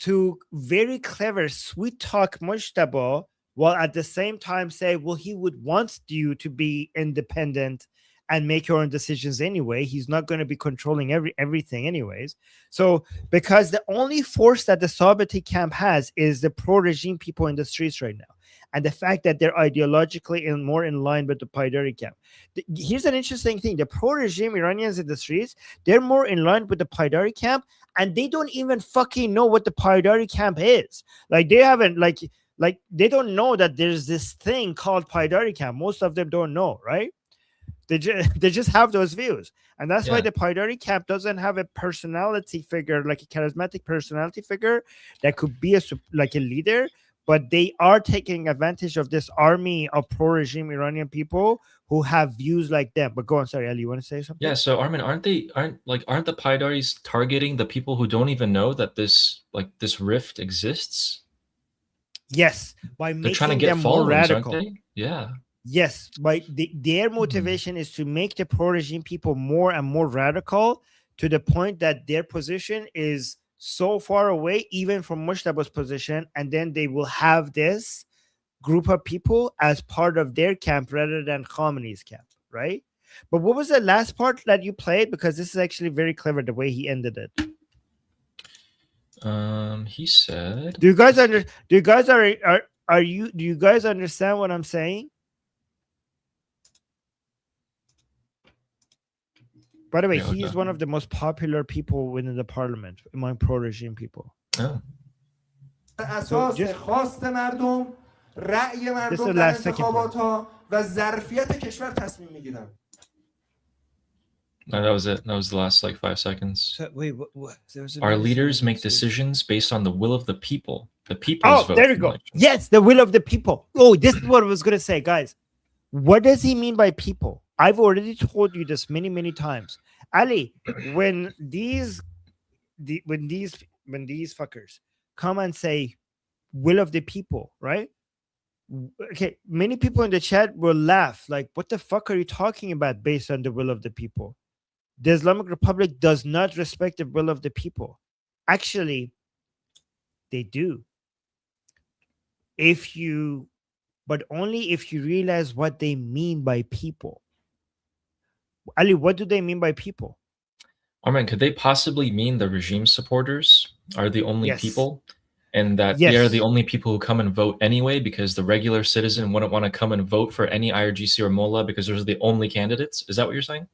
To very clever sweet talk Mujtaba while at the same time say, well, he would want you to be independent and make your own decisions anyway. He's not going to be controlling everything anyways. So because the only force that the Sabati camp has is the pro-regime people in the streets right now, and the fact that they're ideologically more in line with the Paidari camp. Here's an interesting thing: the pro-regime Iranians in the streets, they're more in line with the Paidari camp, and they don't even fucking know what the Paidari camp is. Like they haven't like they don't know that there's this thing called Paidari camp. Most of them don't know, right? They just have those views, and that's why the Paidari camp doesn't have a personality figure, like a charismatic personality figure that could be like a leader. But they are taking advantage of this army of pro-regime Iranian people who have views like them. But go on, sorry, Ali, you want to say something? Yeah. So Armin, aren't the Paidaris targeting the people who don't even know that this rift exists? Yes, by They're making trying to get them more followers, radical. aren't they? Yeah. Yes, but their motivation is to make the pro-regime people more and more radical to the point that their position is so far away, even from Mushtaba's position, and then they will have this group of people as part of their camp rather than Khamenei's camp, right? But what was the last part that you played? Because this is actually very clever the way he ended it. He said, Do you guys understand what I'm saying? By the way, he is one of the most popular people within the parliament among pro-regime people. Oh. اساس خواست مردم، رأی مردم در انتخابات‌ها و ظرفیت کشور تصمیم میگیرن. No, that was it. That was the last 5 seconds. So, wait, what? Our leaders make decisions based on the will of the people. The people's vote. Oh, there you go. Yes, the will of the people. Oh, this is what I was going to say, guys. What does he mean by people? I've already told you this many, many times. Ali, when these fuckers come and say will of the people, right? Okay, many people in the chat will laugh like, what the fuck are you talking about based on the will of the people? The Islamic Republic does not respect the will of the people. Actually, they do. But only if you realize what they mean by people. Ali, what do they mean by people? Armin, could they possibly mean the regime supporters are the only people? And that Yes. they're the only people who come and vote anyway, because the regular citizen wouldn't want to come and vote for any IRGC or Mullah because those are the only candidates? Is that what you're saying?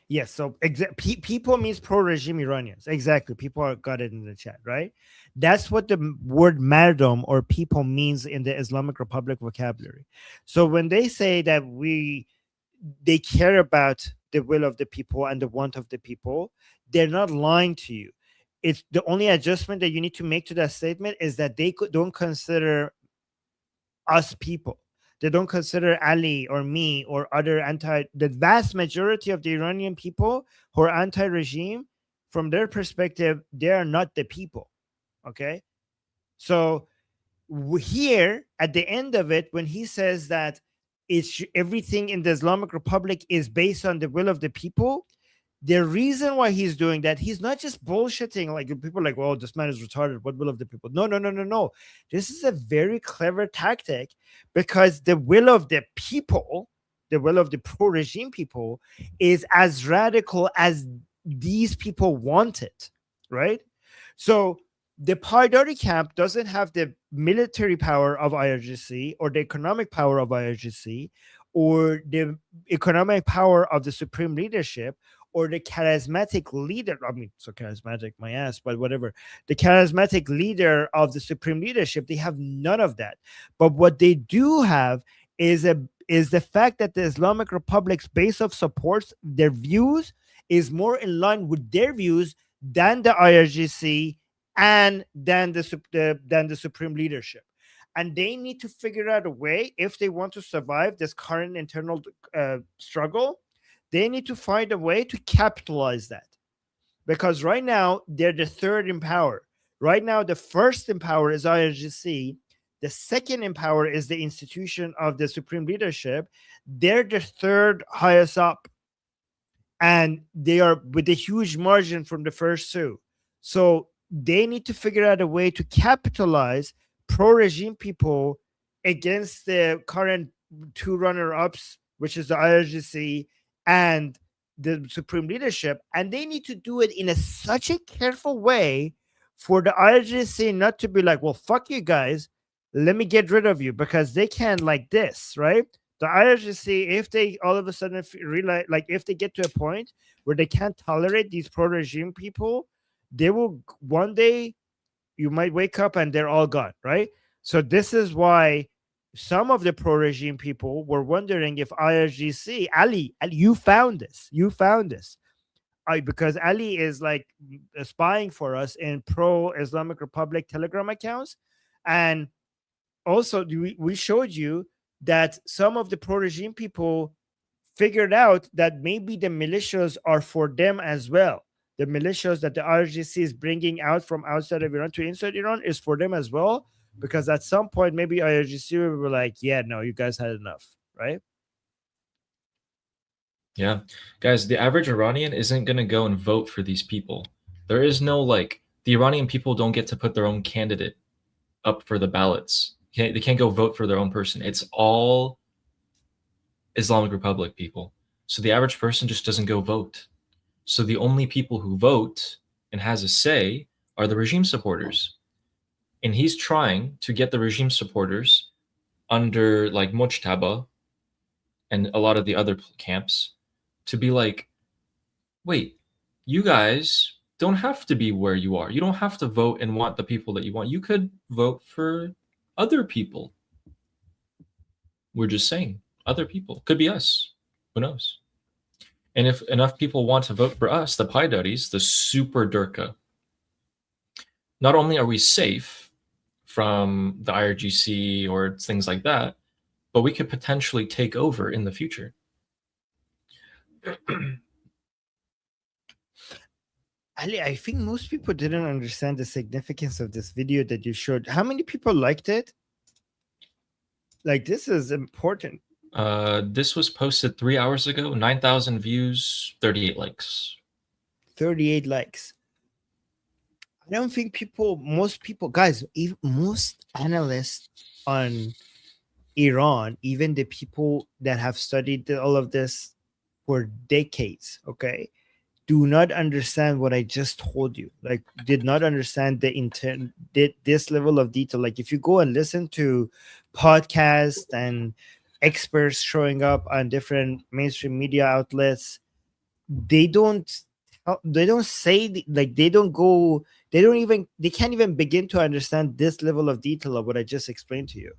Yes, so people means pro-regime Iranians. Exactly. People got it in the chat, right? That's what the word mardom or people means in the Islamic Republic vocabulary. So when they say that they care about the will of the people and the want of the people, they're not lying to you. It's the only adjustment that you need to make to that statement is that they don't consider us people. They don't consider Ali or me or the vast majority of the Iranian people who are anti-regime, from their perspective, they are not the people. Okay? So here, at the end of it, when he says that everything in the Islamic Republic is based on the will of the people, the reason why he's doing that, he's not just bullshitting. Like people are like, well, this man is retarded. What will of the people? No. This is a very clever tactic because the will of the people, the will of the pro-regime people, is as radical as these people want it, right? So the Paidari camp doesn't have the military power of IRGC or the economic power of IRGC or the economic power of the supreme leadership or the charismatic leader. I mean, so charismatic, my ass, but whatever. The charismatic leader of the supreme leadership, they have none of that. But what they do have is the fact that the Islamic Republic's base of supports, their views, is more in line with their views than the IRGC and than the supreme leadership. And they need to figure out a way, if they want to survive this current internal struggle, they need to find a way to capitalize that. Because right now, they're the third in power. Right now, the first in power is IRGC. The second in power is the institution of the supreme leadership. They're the third highest up. And they are with a huge margin from the first two. So they need to figure out a way to capitalize pro-regime people against the current two runner-ups, which is the IRGC and the supreme leadership, and they need to do it in such a careful way for the IRGC not to be like, well, fuck you guys, let me get rid of you, because they can like this, right? The IRGC, if they all of a sudden realize, like if they get to a point where they can't tolerate these pro-regime people, they will one day, you might wake up and they're all gone, right? So this is why some of the pro-regime people were wondering if IRGC, Ali, you found this, because Ali is like spying for us in pro-Islamic Republic Telegram accounts, and also we showed you that some of the pro-regime people figured out that maybe the militias are for them as well. The militias that the IRGC is bringing out from outside of Iran to inside Iran is for them as well, because at some point maybe IRGC will be like, yeah, no, you guys had enough, right? Yeah. Guys, the average Iranian isn't going to go and vote for these people. There is no, like, the Iranian people don't get to put their own candidate up for the ballots. They can't go vote for their own person. It's all Islamic Republic people. So the average person just doesn't go vote. So the only people who vote and has a say are the regime supporters. And he's trying to get the regime supporters under like Mojtaba and a lot of the other camps to be like, wait, you guys don't have to be where you are. You don't have to vote and want the people that you want. You could vote for other people. We're just saying other people. Could be us. Who knows? And if enough people want to vote for us, the Paidaris, the super Durka, not only are we safe from the IRGC or things like that, but we could potentially take over in the future. Ali, I think most people didn't understand the significance of this video that you showed. How many people liked it? Like, this is important. This was posted 3 hours ago. 9,000 views, 38 likes. 38 likes. I don't think most people, guys, even most analysts on Iran, even the people that have studied all of this for decades, okay, do not understand what I just told you. Like, did not understand the intent, this level of detail. Like, if you go and listen to podcasts and experts showing up on different mainstream media outlets, they don't say, like, they can't even begin to understand this level of detail of what I just explained to you.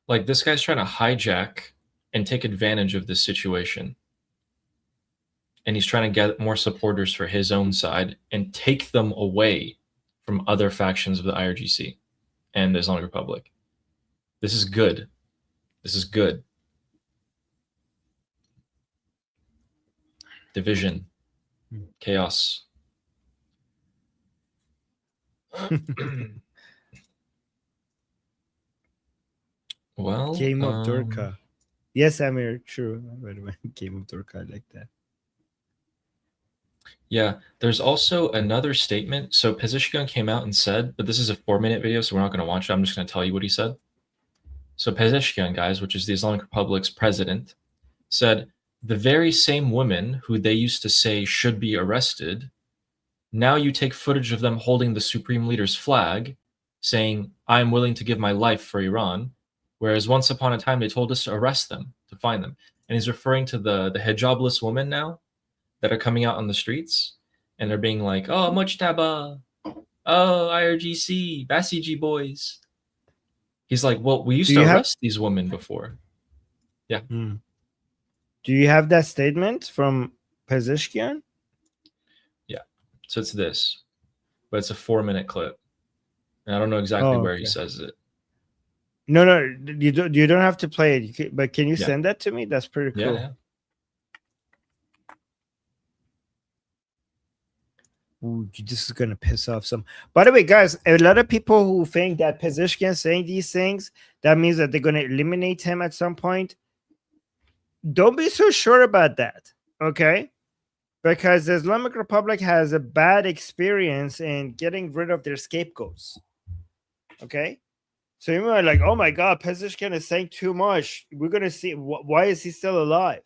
Like, this guy's trying to hijack and take advantage of this situation. And he's trying to get more supporters for his own side and take them away from other factions of the IRGC and the Islamic Republic. This is good. This is good. Division. Chaos. Well, Game of Durka. Yes, Amir, true. By the way, Game of Durka, I like that. Yeah, there's also another statement. So Pezeshkian came out and said, but this is a 4-minute video, so we're not going to watch it. I'm just going to tell you what he said. So Pezeshkian, guys, which is the Islamic Republic's president, said, the very same women who they used to say should be arrested, now you take footage of them holding the supreme leader's flag, saying, I am willing to give my life for Iran, whereas once upon a time they told us to arrest them, to find them. And he's referring to the hijabless women now that are coming out on the streets, and they're being like, oh, Mojtaba, oh, IRGC, Basiji boys. He's like, well, we used to arrest these women before. Yeah. Do you have that statement from Pezeshkian? Yeah. So it's this, but it's a 4-minute clip. And I don't know exactly where he says it. No, you don't have to play it, but can you send that to me? That's pretty cool. Yeah. Ooh, this is gonna piss off some. By the way, guys, a lot of people who think that Pezeshkian saying these things, that means that they're gonna eliminate him at some point. Don't be so sure about that, okay? Because the Islamic Republic has a bad experience in getting rid of their scapegoats. Okay, so you might like, oh my God, Pezeshkian is saying too much. We're gonna see why is he still alive?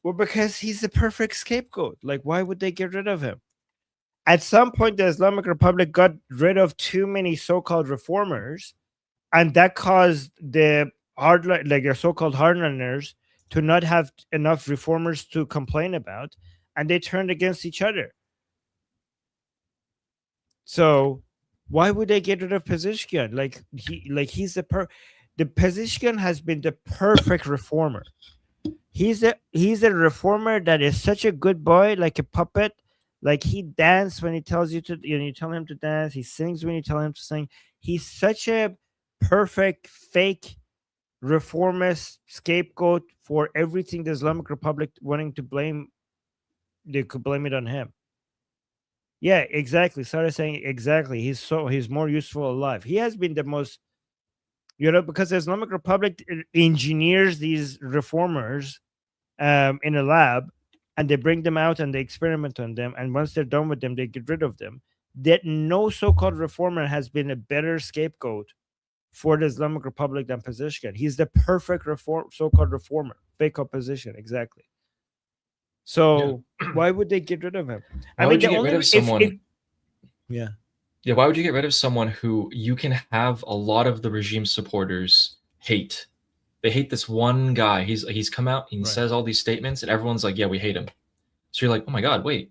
Well, because he's the perfect scapegoat. Like, why would they get rid of him? At some point, the Islamic Republic got rid of too many so-called reformers, and that caused the your so-called hardliners to not have enough reformers to complain about, and they turned against each other. So why would they get rid of Pezeshkian? He's the Pezeshkian has been the perfect reformer. He's a reformer that is such a good boy, like a puppet. Like, he dances when he tells you to, you tell him to dance. He sings when you tell him to sing. He's such a perfect fake reformist scapegoat for everything the Islamic Republic wanting to blame. They could blame it on him. Yeah, exactly. Started saying exactly. He's more useful alive. He has been the most, because the Islamic Republic engineers these reformers in a lab, and they bring them out and they experiment on them, and once they're done with them, they get rid of them. That no so-called reformer has been a better scapegoat for the Islamic Republic than Pezeshkian. He's the perfect so-called reformer, fake opposition, exactly. So why would they get rid of him? Why would you get rid of someone? Yeah. Yeah, why would you get rid of someone who you can have a lot of the regime supporters hate? They hate this one guy. He's come out and he says all these statements, and everyone's like, yeah, we hate him. So you're like, oh my God, wait.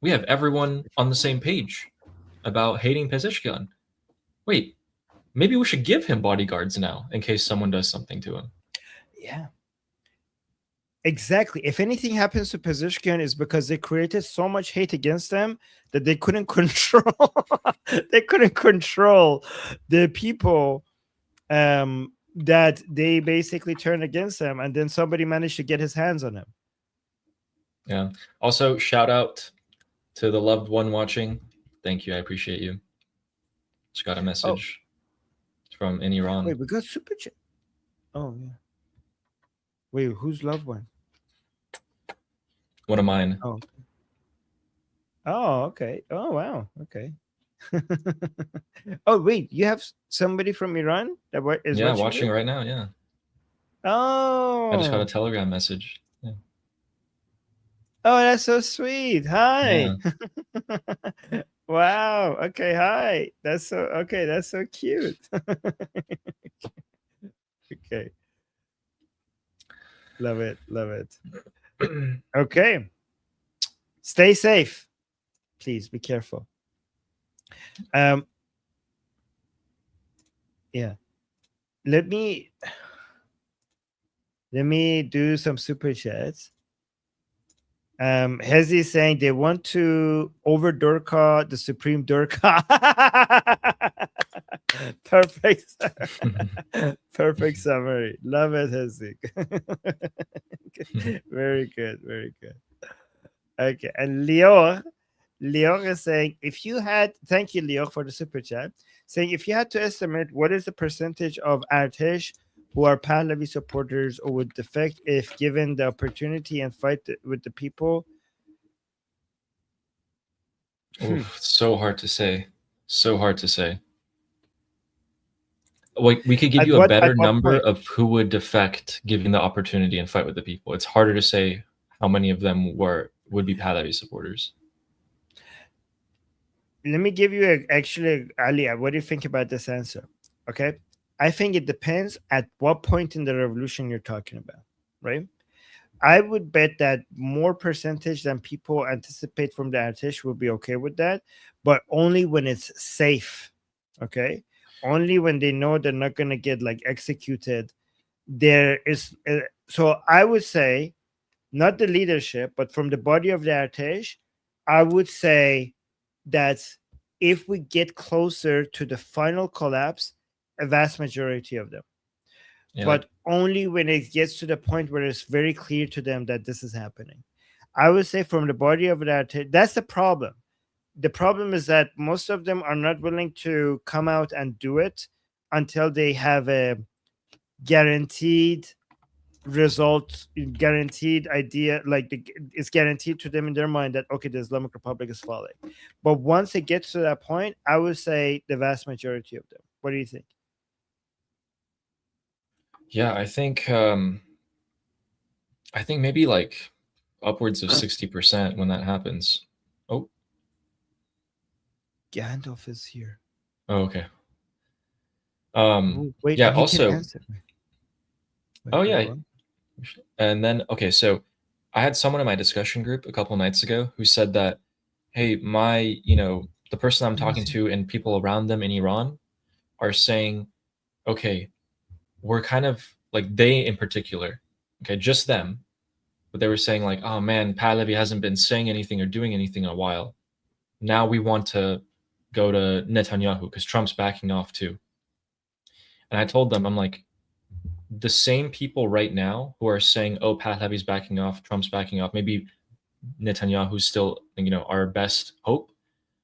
We have everyone on the same page about hating Pezeshkian. Wait, maybe we should give him bodyguards now in case someone does something to him. Yeah. Exactly. If anything happens to Pezeshkian, is because they created so much hate against them that they couldn't control. They couldn't control the people that they basically turned against them, and then somebody managed to get his hands on him. Yeah. Also, shout out to the loved one watching. Thank you. I appreciate you. Just got a message from in Iran. Wait, we got super chat. Oh yeah. Wait, whose loved one? One of mine. Oh. Oh, okay. Oh, wow. Okay. Oh, wait, you have somebody from Iran that is watching right now. Yeah. Oh. I just got a Telegram message. Yeah. Oh, that's so sweet. Hi. Yeah. Wow. Okay. Hi. That's so cute. Okay. Love it. Love it. Okay. Stay safe. Please be careful. Yeah. Let me do some super chats. Hezi is saying they want to over Durka the Supreme Durka. Perfect. Perfect summary. Love it, Hezi. Very good. Very good. Okay. And Lior is saying, if you had, thank you, Lior, for the super chat, saying if you had to estimate what is the percentage of Artesh who are Pahlavi supporters or would defect if given the opportunity and fight with the people? Oof, so hard to say. So hard to say. We could give you a better number of who would defect given the opportunity and fight with the people. It's harder to say how many of them would be Pahlavi supporters. Let me give you actually, Ali, what do you think about this answer? Okay. I think it depends at what point in the revolution you're talking about, right? I would bet that more percentage than people anticipate from the Artesh will be okay with that, but only when it's safe, okay? Only when they know they're not going to get like executed. There is, so I would say, not the leadership, but from the body of the Artesh, I would say that if we get closer to the final collapse, a vast majority of them. Yeah. But only when it gets to the point where it's very clear to them that this is happening. I would say from the body of that, that's the problem. The problem is that most of them are not willing to come out and do it until they have a guaranteed result guaranteed idea, like it's guaranteed to them in their mind that okay, the Islamic Republic is falling. But once it gets to that point, I would say the vast majority of them. What do you think? Yeah, I think maybe like upwards of 60% when that happens. Oh, Gandalf is here. oh okay. Oh, wait, yeah, he can also, answer. Wait, oh hold yeah, on. and then okay, so I had someone in my discussion group a couple nights ago who said that, hey, the person I'm talking to and people around them in Iran are saying, okay, we're kind of like, they in particular, okay, just them, but they were saying like, oh man, Pahlavi hasn't been saying anything or doing anything in a while. Now we want to go to Netanyahu because Trump's backing off too. And I told them, I'm like, the same people right now who are saying, oh, Pahlavi's backing off, Trump's backing off, maybe Netanyahu's still, our best hope,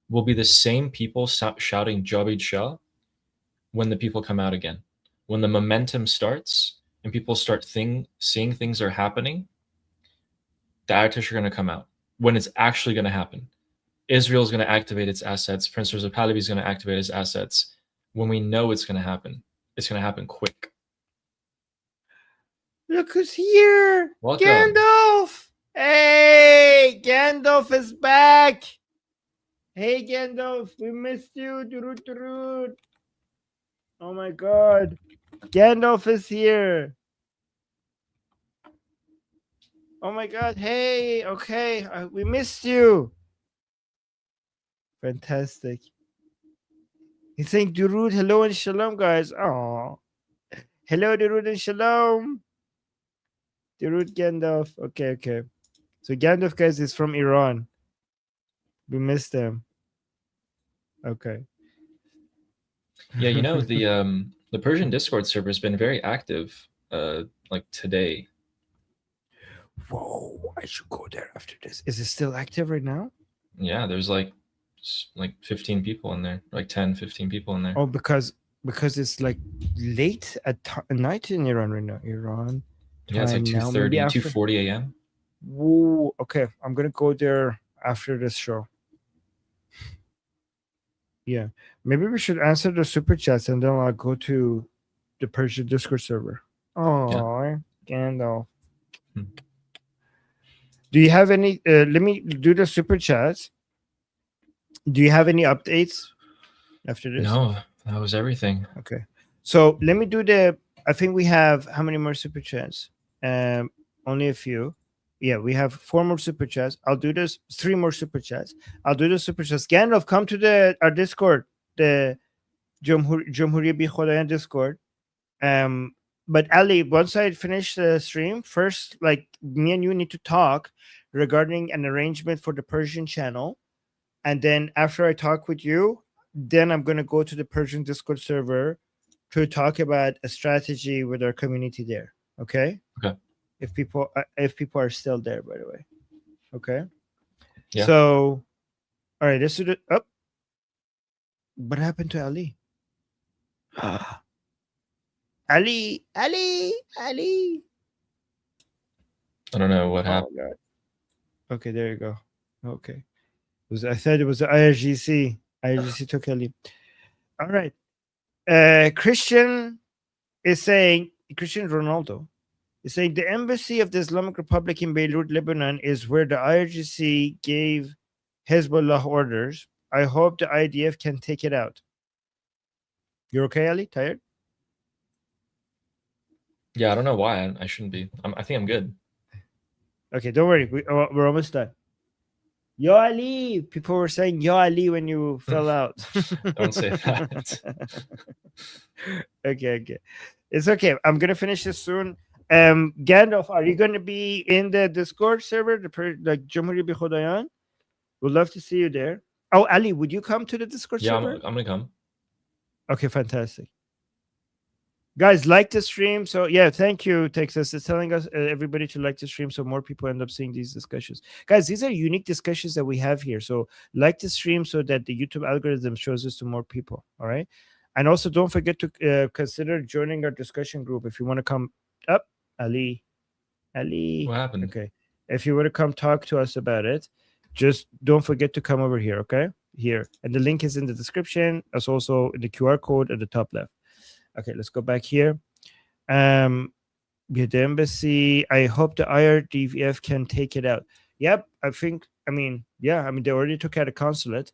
will be the same people shouting Javid Shah when the people come out again. When the momentum starts and people start seeing things are happening, the Ayatollahs are going to come out. When it's actually going to happen, Israel is going to activate its assets. Prince Reza Pahlavi is going to activate his assets. When we know it's going to happen, it's going to happen quick. Look who's here! Welcome. Gandalf! Hey, Gandalf is back! Hey, Gandalf, we missed you. Durut, durut. Oh my god. Gandalf is here. Oh my god, hey, okay, we missed you. Fantastic. He's saying Durud, hello and shalom, guys. Oh, hello, Durud and shalom. Durud Gandalf. Okay. So Gandalf, guys, is from Iran. We missed him. Okay. Yeah, the Persian Discord server has been very active, like today. Whoa, I should go there after this. Is it still active right now? Yeah, there's like 15 people in there, like 10, 15 people in there. Oh, because it's like late at night in Iran right now. Iran. Yeah, it's like 2:30, 2:40 a.m. Whoa, okay. I'm gonna go there after this show. Yeah, maybe we should answer the super chats and then I'll go to the Persian Discord server. Oh, Gandalf. Do you have any? Let me do the super chats. Do you have any updates after this? No, that was everything. Okay, so let me do the. I think we have how many more super chats? Only a few. Yeah, we have 4 more super chats. I'll do this. 3 more super chats. I'll do the super chats. Gandalf, come to our Discord, the Jumhuriya Bi Khodayan Discord. But Ali, once I finish the stream, first, like me and you need to talk regarding an arrangement for the Persian channel, and then after I talk with you, then I'm gonna go to the Persian Discord server to talk about a strategy with our community there. Okay. Okay. If people are still there, by the way. Okay. Yeah. So, all right, let's do it up. What happened to Ali? Ali. I don't know what happened. Oh, God. Okay, there you go. Okay. I said it was the IRGC. IRGC took Ali. All right. Christian Ronaldo is saying the embassy of the Islamic Republic in Beirut, Lebanon is where the IRGC gave Hezbollah orders. I hope the IDF can take it out. You're okay, Ali? Tired? Yeah, I don't know why. I shouldn't be. I think I'm good. Okay, don't worry. We're almost done. Yo Ali! People were saying Yo Ali when you fell out. Don't say that. Okay. It's okay. I'm gonna finish this soon. Gandalf, are you gonna be in the Discord server, like Jumhuriya Bi Khodayan? We'd love to see you there. Oh, Ali, would you come to the Discord server? I'm gonna come. Okay, fantastic. Guys, like the stream. So yeah, thank you, Texas. It's telling us everybody to like the stream so more people end up seeing these discussions. Guys, these are unique discussions that we have here. So like the stream so that the YouTube algorithm shows this to more people. All right. And also don't forget to consider joining our discussion group if you want to come up. Ali, Ali. What happened? Okay. If you were to come talk to us about it, just don't forget to come over here, okay? Here. And the link is in the description. It's also in the QR code at the top left. Okay, let's go back here. Yeah, the embassy. I hope the IRDF can take it out. Yep, they already took out a consulate.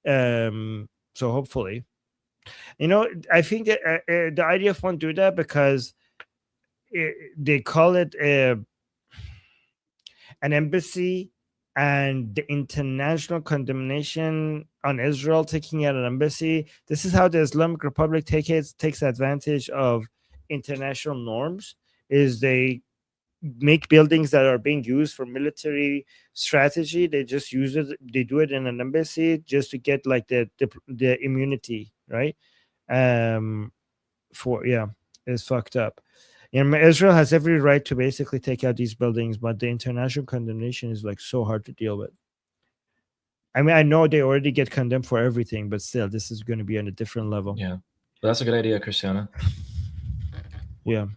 So hopefully, I think that the IDF won't do that because they call it an embassy, and the international condemnation on Israel taking out an embassy. This is how the Islamic Republic takes advantage of international norms. Is they make buildings that are being used for military strategy. They just use it. They do it in an embassy just to get like the immunity, right? It's fucked up. Israel has every right to basically take out these buildings, but the international condemnation is like so hard to deal with. I mean, I know they already get condemned for everything, but still, this is going to be on a different level. Yeah, but that's a good idea, Cristiano. Yeah.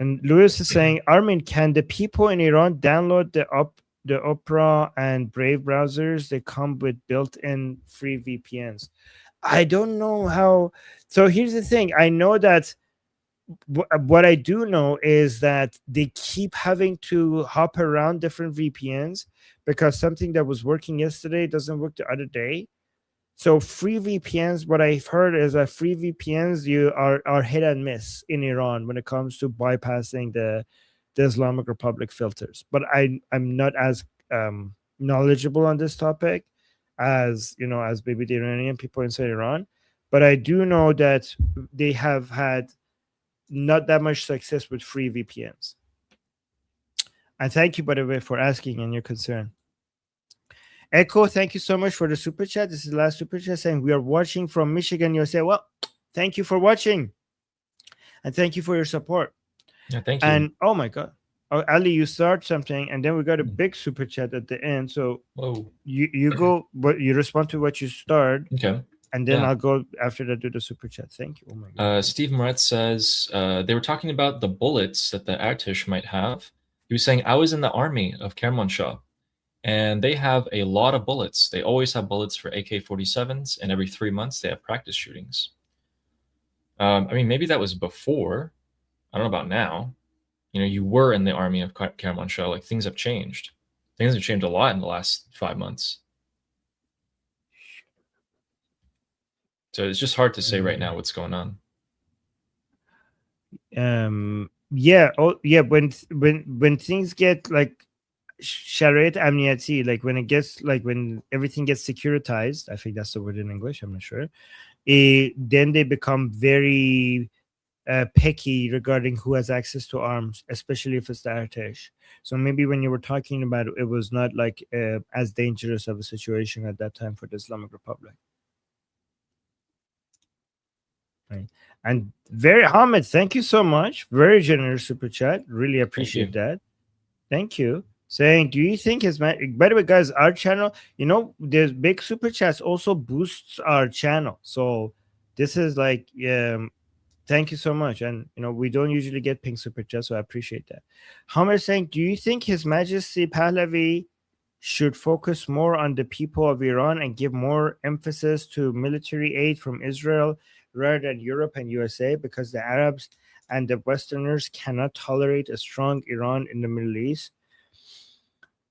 And Lewis is saying, Armin, can the people in Iran download the Opera and Brave browsers? They come with built-in free VPNs. I don't know how. So here's the thing. I know that what I do know is that they keep having to hop around different VPNs because something that was working yesterday doesn't work the other day. So free VPNs, what I've heard is that free VPNs are hit and miss in Iran when it comes to bypassing the Islamic Republic filters. But I'm not as knowledgeable on this topic as maybe the Iranian people inside Iran. But I do know that they have had not that much success with free VPNs. And thank you, by the way, for asking and your concern. Echo, thank you so much for the super chat. This is the last super chat saying we are watching from Michigan, USA. Well, thank you for watching. And thank you for your support. Yeah, thank you. And oh my God. Oh, Ali, you start something and then we got a big super chat at the end. So you go, but you respond to what you start. Okay. And then I'll go after that, do the super chat. Thank you. Oh my God. Steve Moretz says they were talking about the bullets that the Artish might have. He was saying, I was in the army of Kermanshah, and they have a lot of bullets. They always have bullets for AK-47s, and every 3 months they have practice shootings. I mean, maybe that was before. I don't know about now. You were in the army of Kermanshah. Like, things have changed. Things have changed a lot in the last 5 months. So it's just hard to say right now what's going on. When things get like Sharet Amniyati, like when everything gets securitized, I think that's the word in English, I'm not sure. Then they become very picky regarding who has access to arms, especially if it's the Artesh. So maybe when you were talking about it, it was not like as dangerous of a situation at that time for the Islamic Republic. Right. And Hamid, thank you so much. Very generous super chat. Really appreciate that. Thank you. Saying, do you think by the way, guys, our channel, there's big super chats also boosts our channel. So this is like, thank you so much. And, we don't usually get pink super chats, so I appreciate that. Hamid saying, do you think His Majesty Pahlavi should focus more on the people of Iran and give more emphasis to military aid from Israel rather than Europe and USA, because the Arabs and the Westerners cannot tolerate a strong Iran in the Middle East?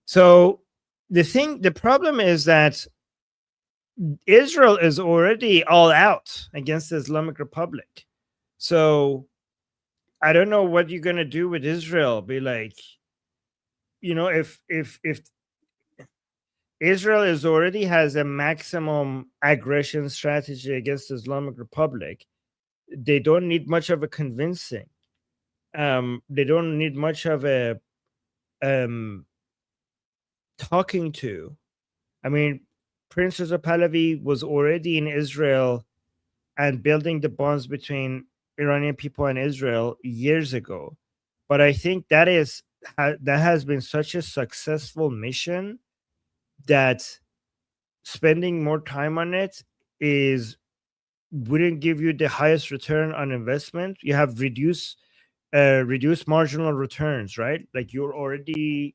So the problem is that Israel is already all out against the Islamic Republic. So I don't know what you're going to do with Israel. Be like, if Israel already has a maximum aggression strategy against the Islamic Republic, they don't need much of a convincing. They don't need much of a talking to. I mean, Prince Reza Pahlavi was already in Israel and building the bonds between Iranian people and Israel years ago. But I think that has been such a successful mission that spending more time on it wouldn't give you the highest return on investment. You have reduced reduce marginal returns, right? Like we're already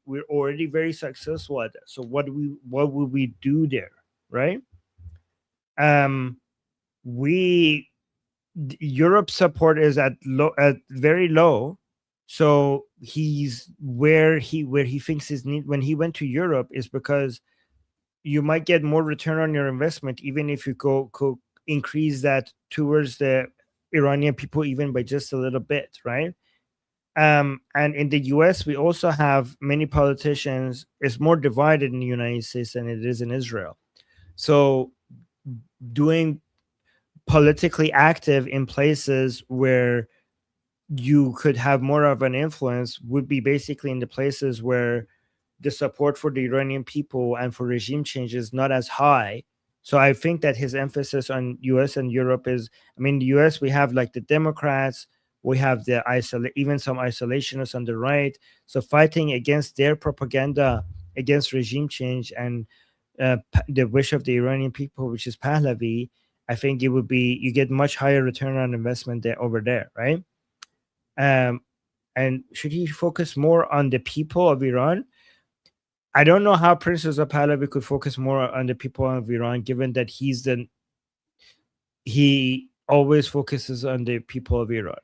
very successful at that. So what would we do there, right? We Europe's support is at very low. So he's where he thinks his need when he went to Europe is because you might get more return on your investment even if you go increase that towards the Iranian people even by just a little bit, right? And in the US, we also have many politicians. It's more divided in the United States than it is in Israel. So doing politically active in places where you could have more of an influence would be basically in the places where the support for the Iranian people and for regime change is not as high. So I think that his emphasis on US and Europe is, I mean, the US, we have like the Democrats, we have the even some isolationists on the right. So fighting against their propaganda against regime change and the wish of the Iranian people, which is Pahlavi, I think it would be, you get much higher return on investment there over there, right? And should he focus more on the people of Iran? I don't know how Prince Reza Pahlavi could focus more on the people of Iran, given that he always focuses on the people of Iran.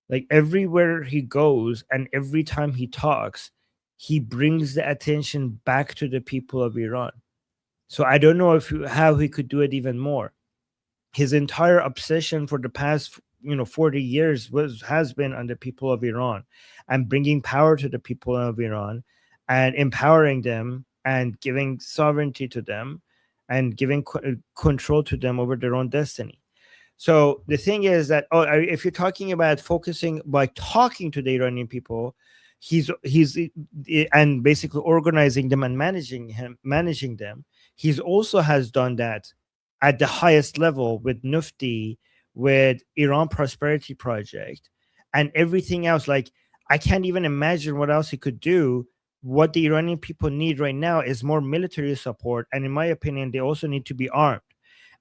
Like everywhere he goes and every time he talks, he brings the attention back to the people of Iran. So I don't know how he could do it even more. His entire obsession for the past 40 years has been on the people of Iran and bringing power to the people of Iran and empowering them and giving sovereignty to them and giving control to them over their own destiny. So the thing is that if you're talking about focusing by talking to the Iranian people, he's and basically organizing them and managing them. He's also has done that at the highest level with Nufti, with Iran Prosperity Project, and everything else. Like I can't even imagine what else he could do. What the Iranian people need right now is more military support, and in my opinion, they also need to be armed.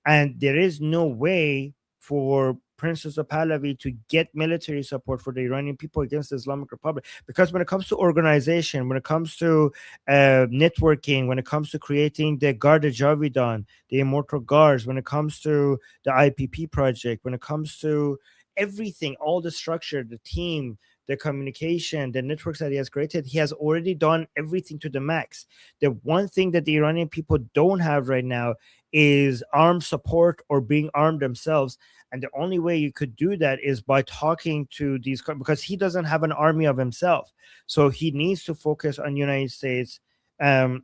And there is no way for Princess of Pahlavi to get military support for the Iranian people against the Islamic Republic. Because when it comes to organization, when it comes to networking, when it comes to creating the Garda Javidan, the Immortal Guards, when it comes to the IPP project, when it comes to everything, all the structure, the team, the communication, the networks that he has created, he has already done everything to the max. The one thing that the Iranian people don't have right now is armed support or being armed themselves. And the only way you could do that is by talking to these, because he doesn't have an army of himself. So he needs to focus on United States and,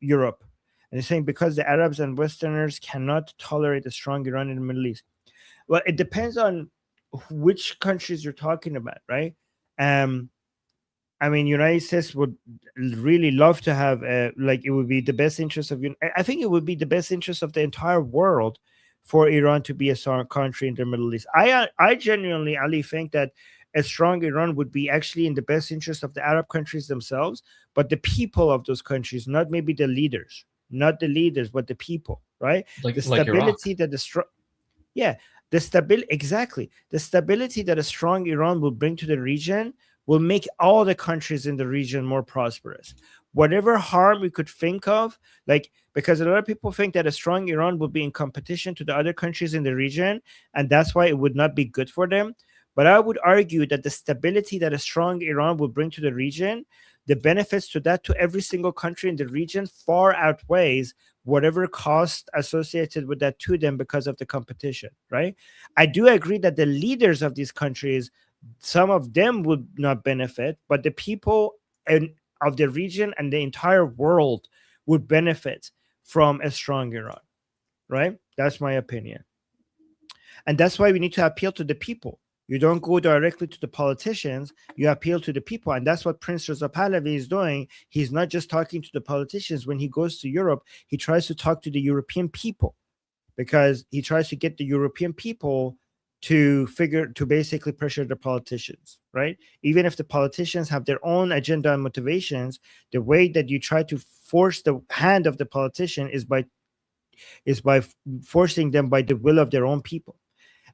Europe. And he's saying because the Arabs and Westerners cannot tolerate a strong Iran in the Middle East. Well, it depends on which countries you're talking about, right? I mean, United States would really love to have, it would be the best interest of, I think it would be the best interest of the entire world for Iran to be a strong country in the Middle East. I genuinely, Ali, think that a strong Iran would be actually in the best interest of the Arab countries themselves, but the people of those countries, not maybe the leaders, but the people, right? Like the stability Iraq. that the strong, the stability that a strong Iran will bring to the region will make all the countries in the region more prosperous. Whatever harm we could think of, because a lot of people think that a strong Iran will be in competition to the other countries in the region, and that's why it would not be good for them. But I would argue that the stability that a strong Iran will bring to the region, the benefits to that to every single country in the region far outweighs whatever cost associated with that to them because of the competition, right? I do agree that the leaders of these countries, some of them would not benefit, but the people of the region and the entire world would benefit from a strong Iran, right? That's my opinion. And that's why we need to appeal to the people. You don't go directly to the politicians, you appeal to the people. And that's what Prince Reza Pahlavi is doing. He's not just talking to the politicians. When he goes to Europe, he tries to talk to the European people because he tries to get the European people to basically pressure the politicians, right? Even if the politicians have their own agenda and motivations, the way that you try to force the hand of the politician is by forcing them by the will of their own people.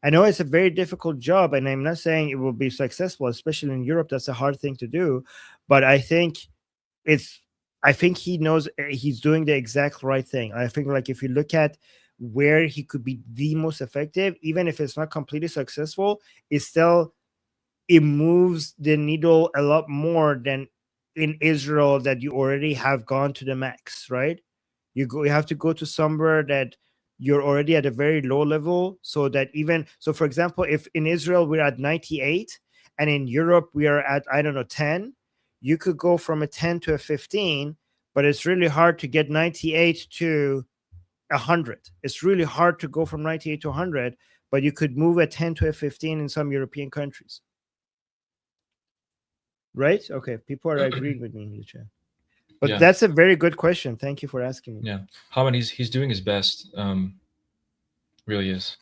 I know it's a very difficult job, and I'm not saying it will be successful, especially in Europe. That's a hard thing to do, but I think he knows he's doing the exact right thing. I think, like, if you look at where he could be the most effective, even if it's not completely successful, it moves the needle a lot more than in Israel, that you already have gone to the max, right? You have to go to somewhere that you're already at a very low level, so that so for example, if in Israel we're at 98 and in Europe we are at, I don't know, 10, you could go from a 10 to a 15, but it's really hard to get 98 to 100. It's really hard to go from 98 to 100, but you could move a 10 to a 15 in some European countries. Right? Okay, people are agreeing with me in the chat. But that's a very good question. Thank you for asking me. Yeah, Hamid, he's doing his best. Really is.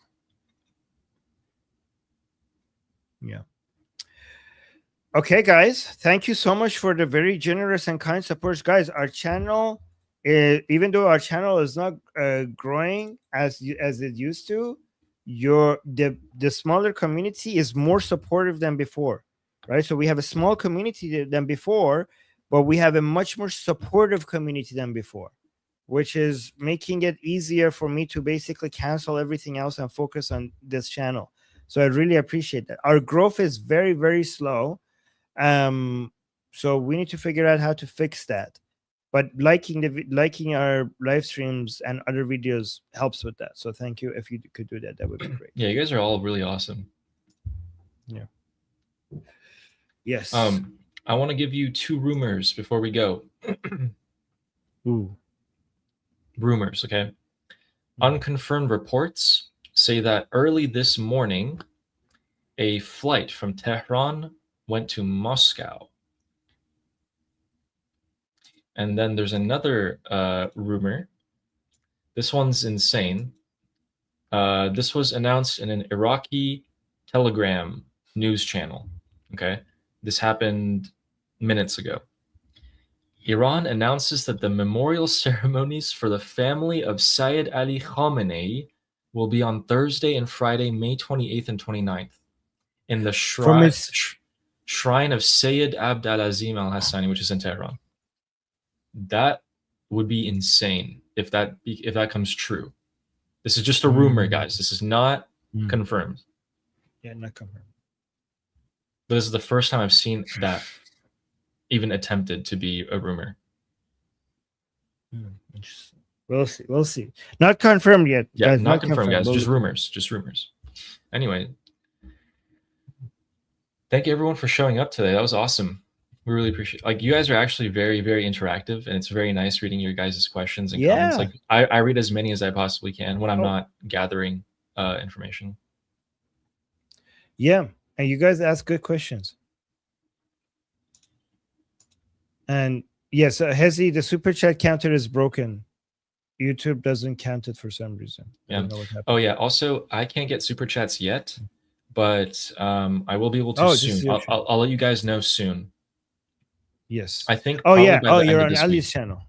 Yeah. Okay, guys, thank you so much for the very generous and kind support, guys. Our channel, even though our channel is not growing as it used to, the smaller community is more supportive than before, right? So we have a small community than before, but we have a much more supportive community than before, which is making it easier for me to basically cancel everything else and focus on this channel. So I really appreciate that. Our growth is very, very slow. So we need to figure out how to fix that. But liking our live streams and other videos helps with that. So thank you. If you could do that, that would be great. Yeah, you guys are all really awesome. Yeah. Yes. I want to give you 2 rumors before we go. Ooh. Rumors, okay? Unconfirmed reports say that early this morning, a flight from Tehran went to Moscow. And then there's another rumor. This one's insane. This was announced in an Iraqi Telegram news channel. Okay, this happened minutes ago. Iran announces that the memorial ceremonies for the family of Sayyid Ali Khamenei will be on Thursday and Friday, May 28th and 29th, in the shrine of Sayyid Abd al-Azim al-Hassani, which is in Tehran. That would be insane if that comes true. This is just a rumor, guys. This is not confirmed. Yeah, not confirmed. But this is the first time I've seen that even attempted to be a rumor. Interesting. We'll see. Not confirmed yet. Yeah, guys, not confirmed, guys. Just rumors. Anyway, thank you everyone for showing up today. That was awesome. We really appreciate it. Like, you guys are actually very, very interactive, and it's very nice reading your guys' questions and comments. Like, I read as many as I possibly can when I'm not gathering information. Yeah, and you guys ask good questions. And yes, Hezi, the super chat counter is broken. YouTube doesn't count it for some reason. Yeah. I don't know what happened. Oh yeah. Also, I can't get super chats yet, but I will be able to soon. I'll let you guys know soon. Yes. I think. Oh yeah. Oh, you're on Ali's channel.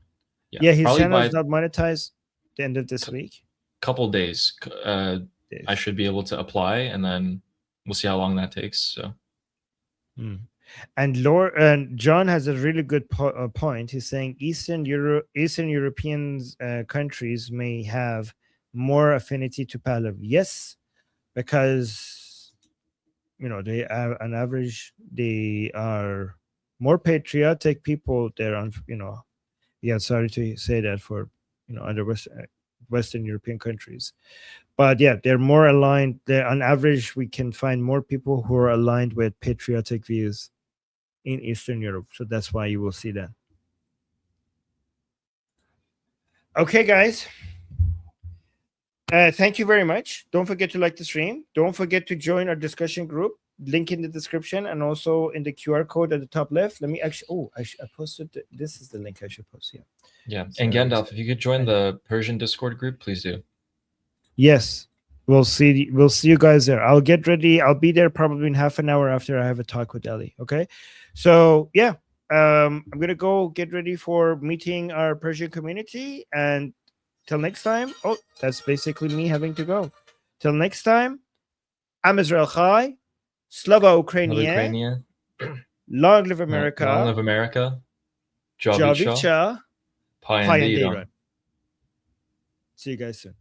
Yeah, his channel is not monetized. The end of this week. Couple days. I should be able to apply, and then we'll see how long that takes. So. And John has a really good point. He's saying Eastern European countries may have more affinity to Pahlavi. Yes, because they are on average they are more patriotic people. They're on sorry to say that for other Western European countries. But yeah, they're more aligned. On average, we can find more people who are aligned with patriotic views in Eastern Europe. So that's why you will see that. Okay, guys. Thank you very much. Don't forget to like the stream. Don't forget to join our discussion group. Link in the description and also in the QR code at the top left. Let me actually, I posted, this is the link I should post. Yeah. Yeah. And Gandalf, if you could join the Persian Discord group, please do. Yes. We'll see you guys there. I'll get ready. I'll be there probably in half an hour after I have a talk with Ellie. Okay. So yeah, I'm gonna go get ready for meeting our Persian community, and till next time. Oh, that's basically me having to go. Till next time, Am Israel Chai, Slava Ukrainian, Ukrainian. Long Live America, Long live America. Javid Javid Shah. Shah, Payende Payende Iran. Iran. See you guys soon.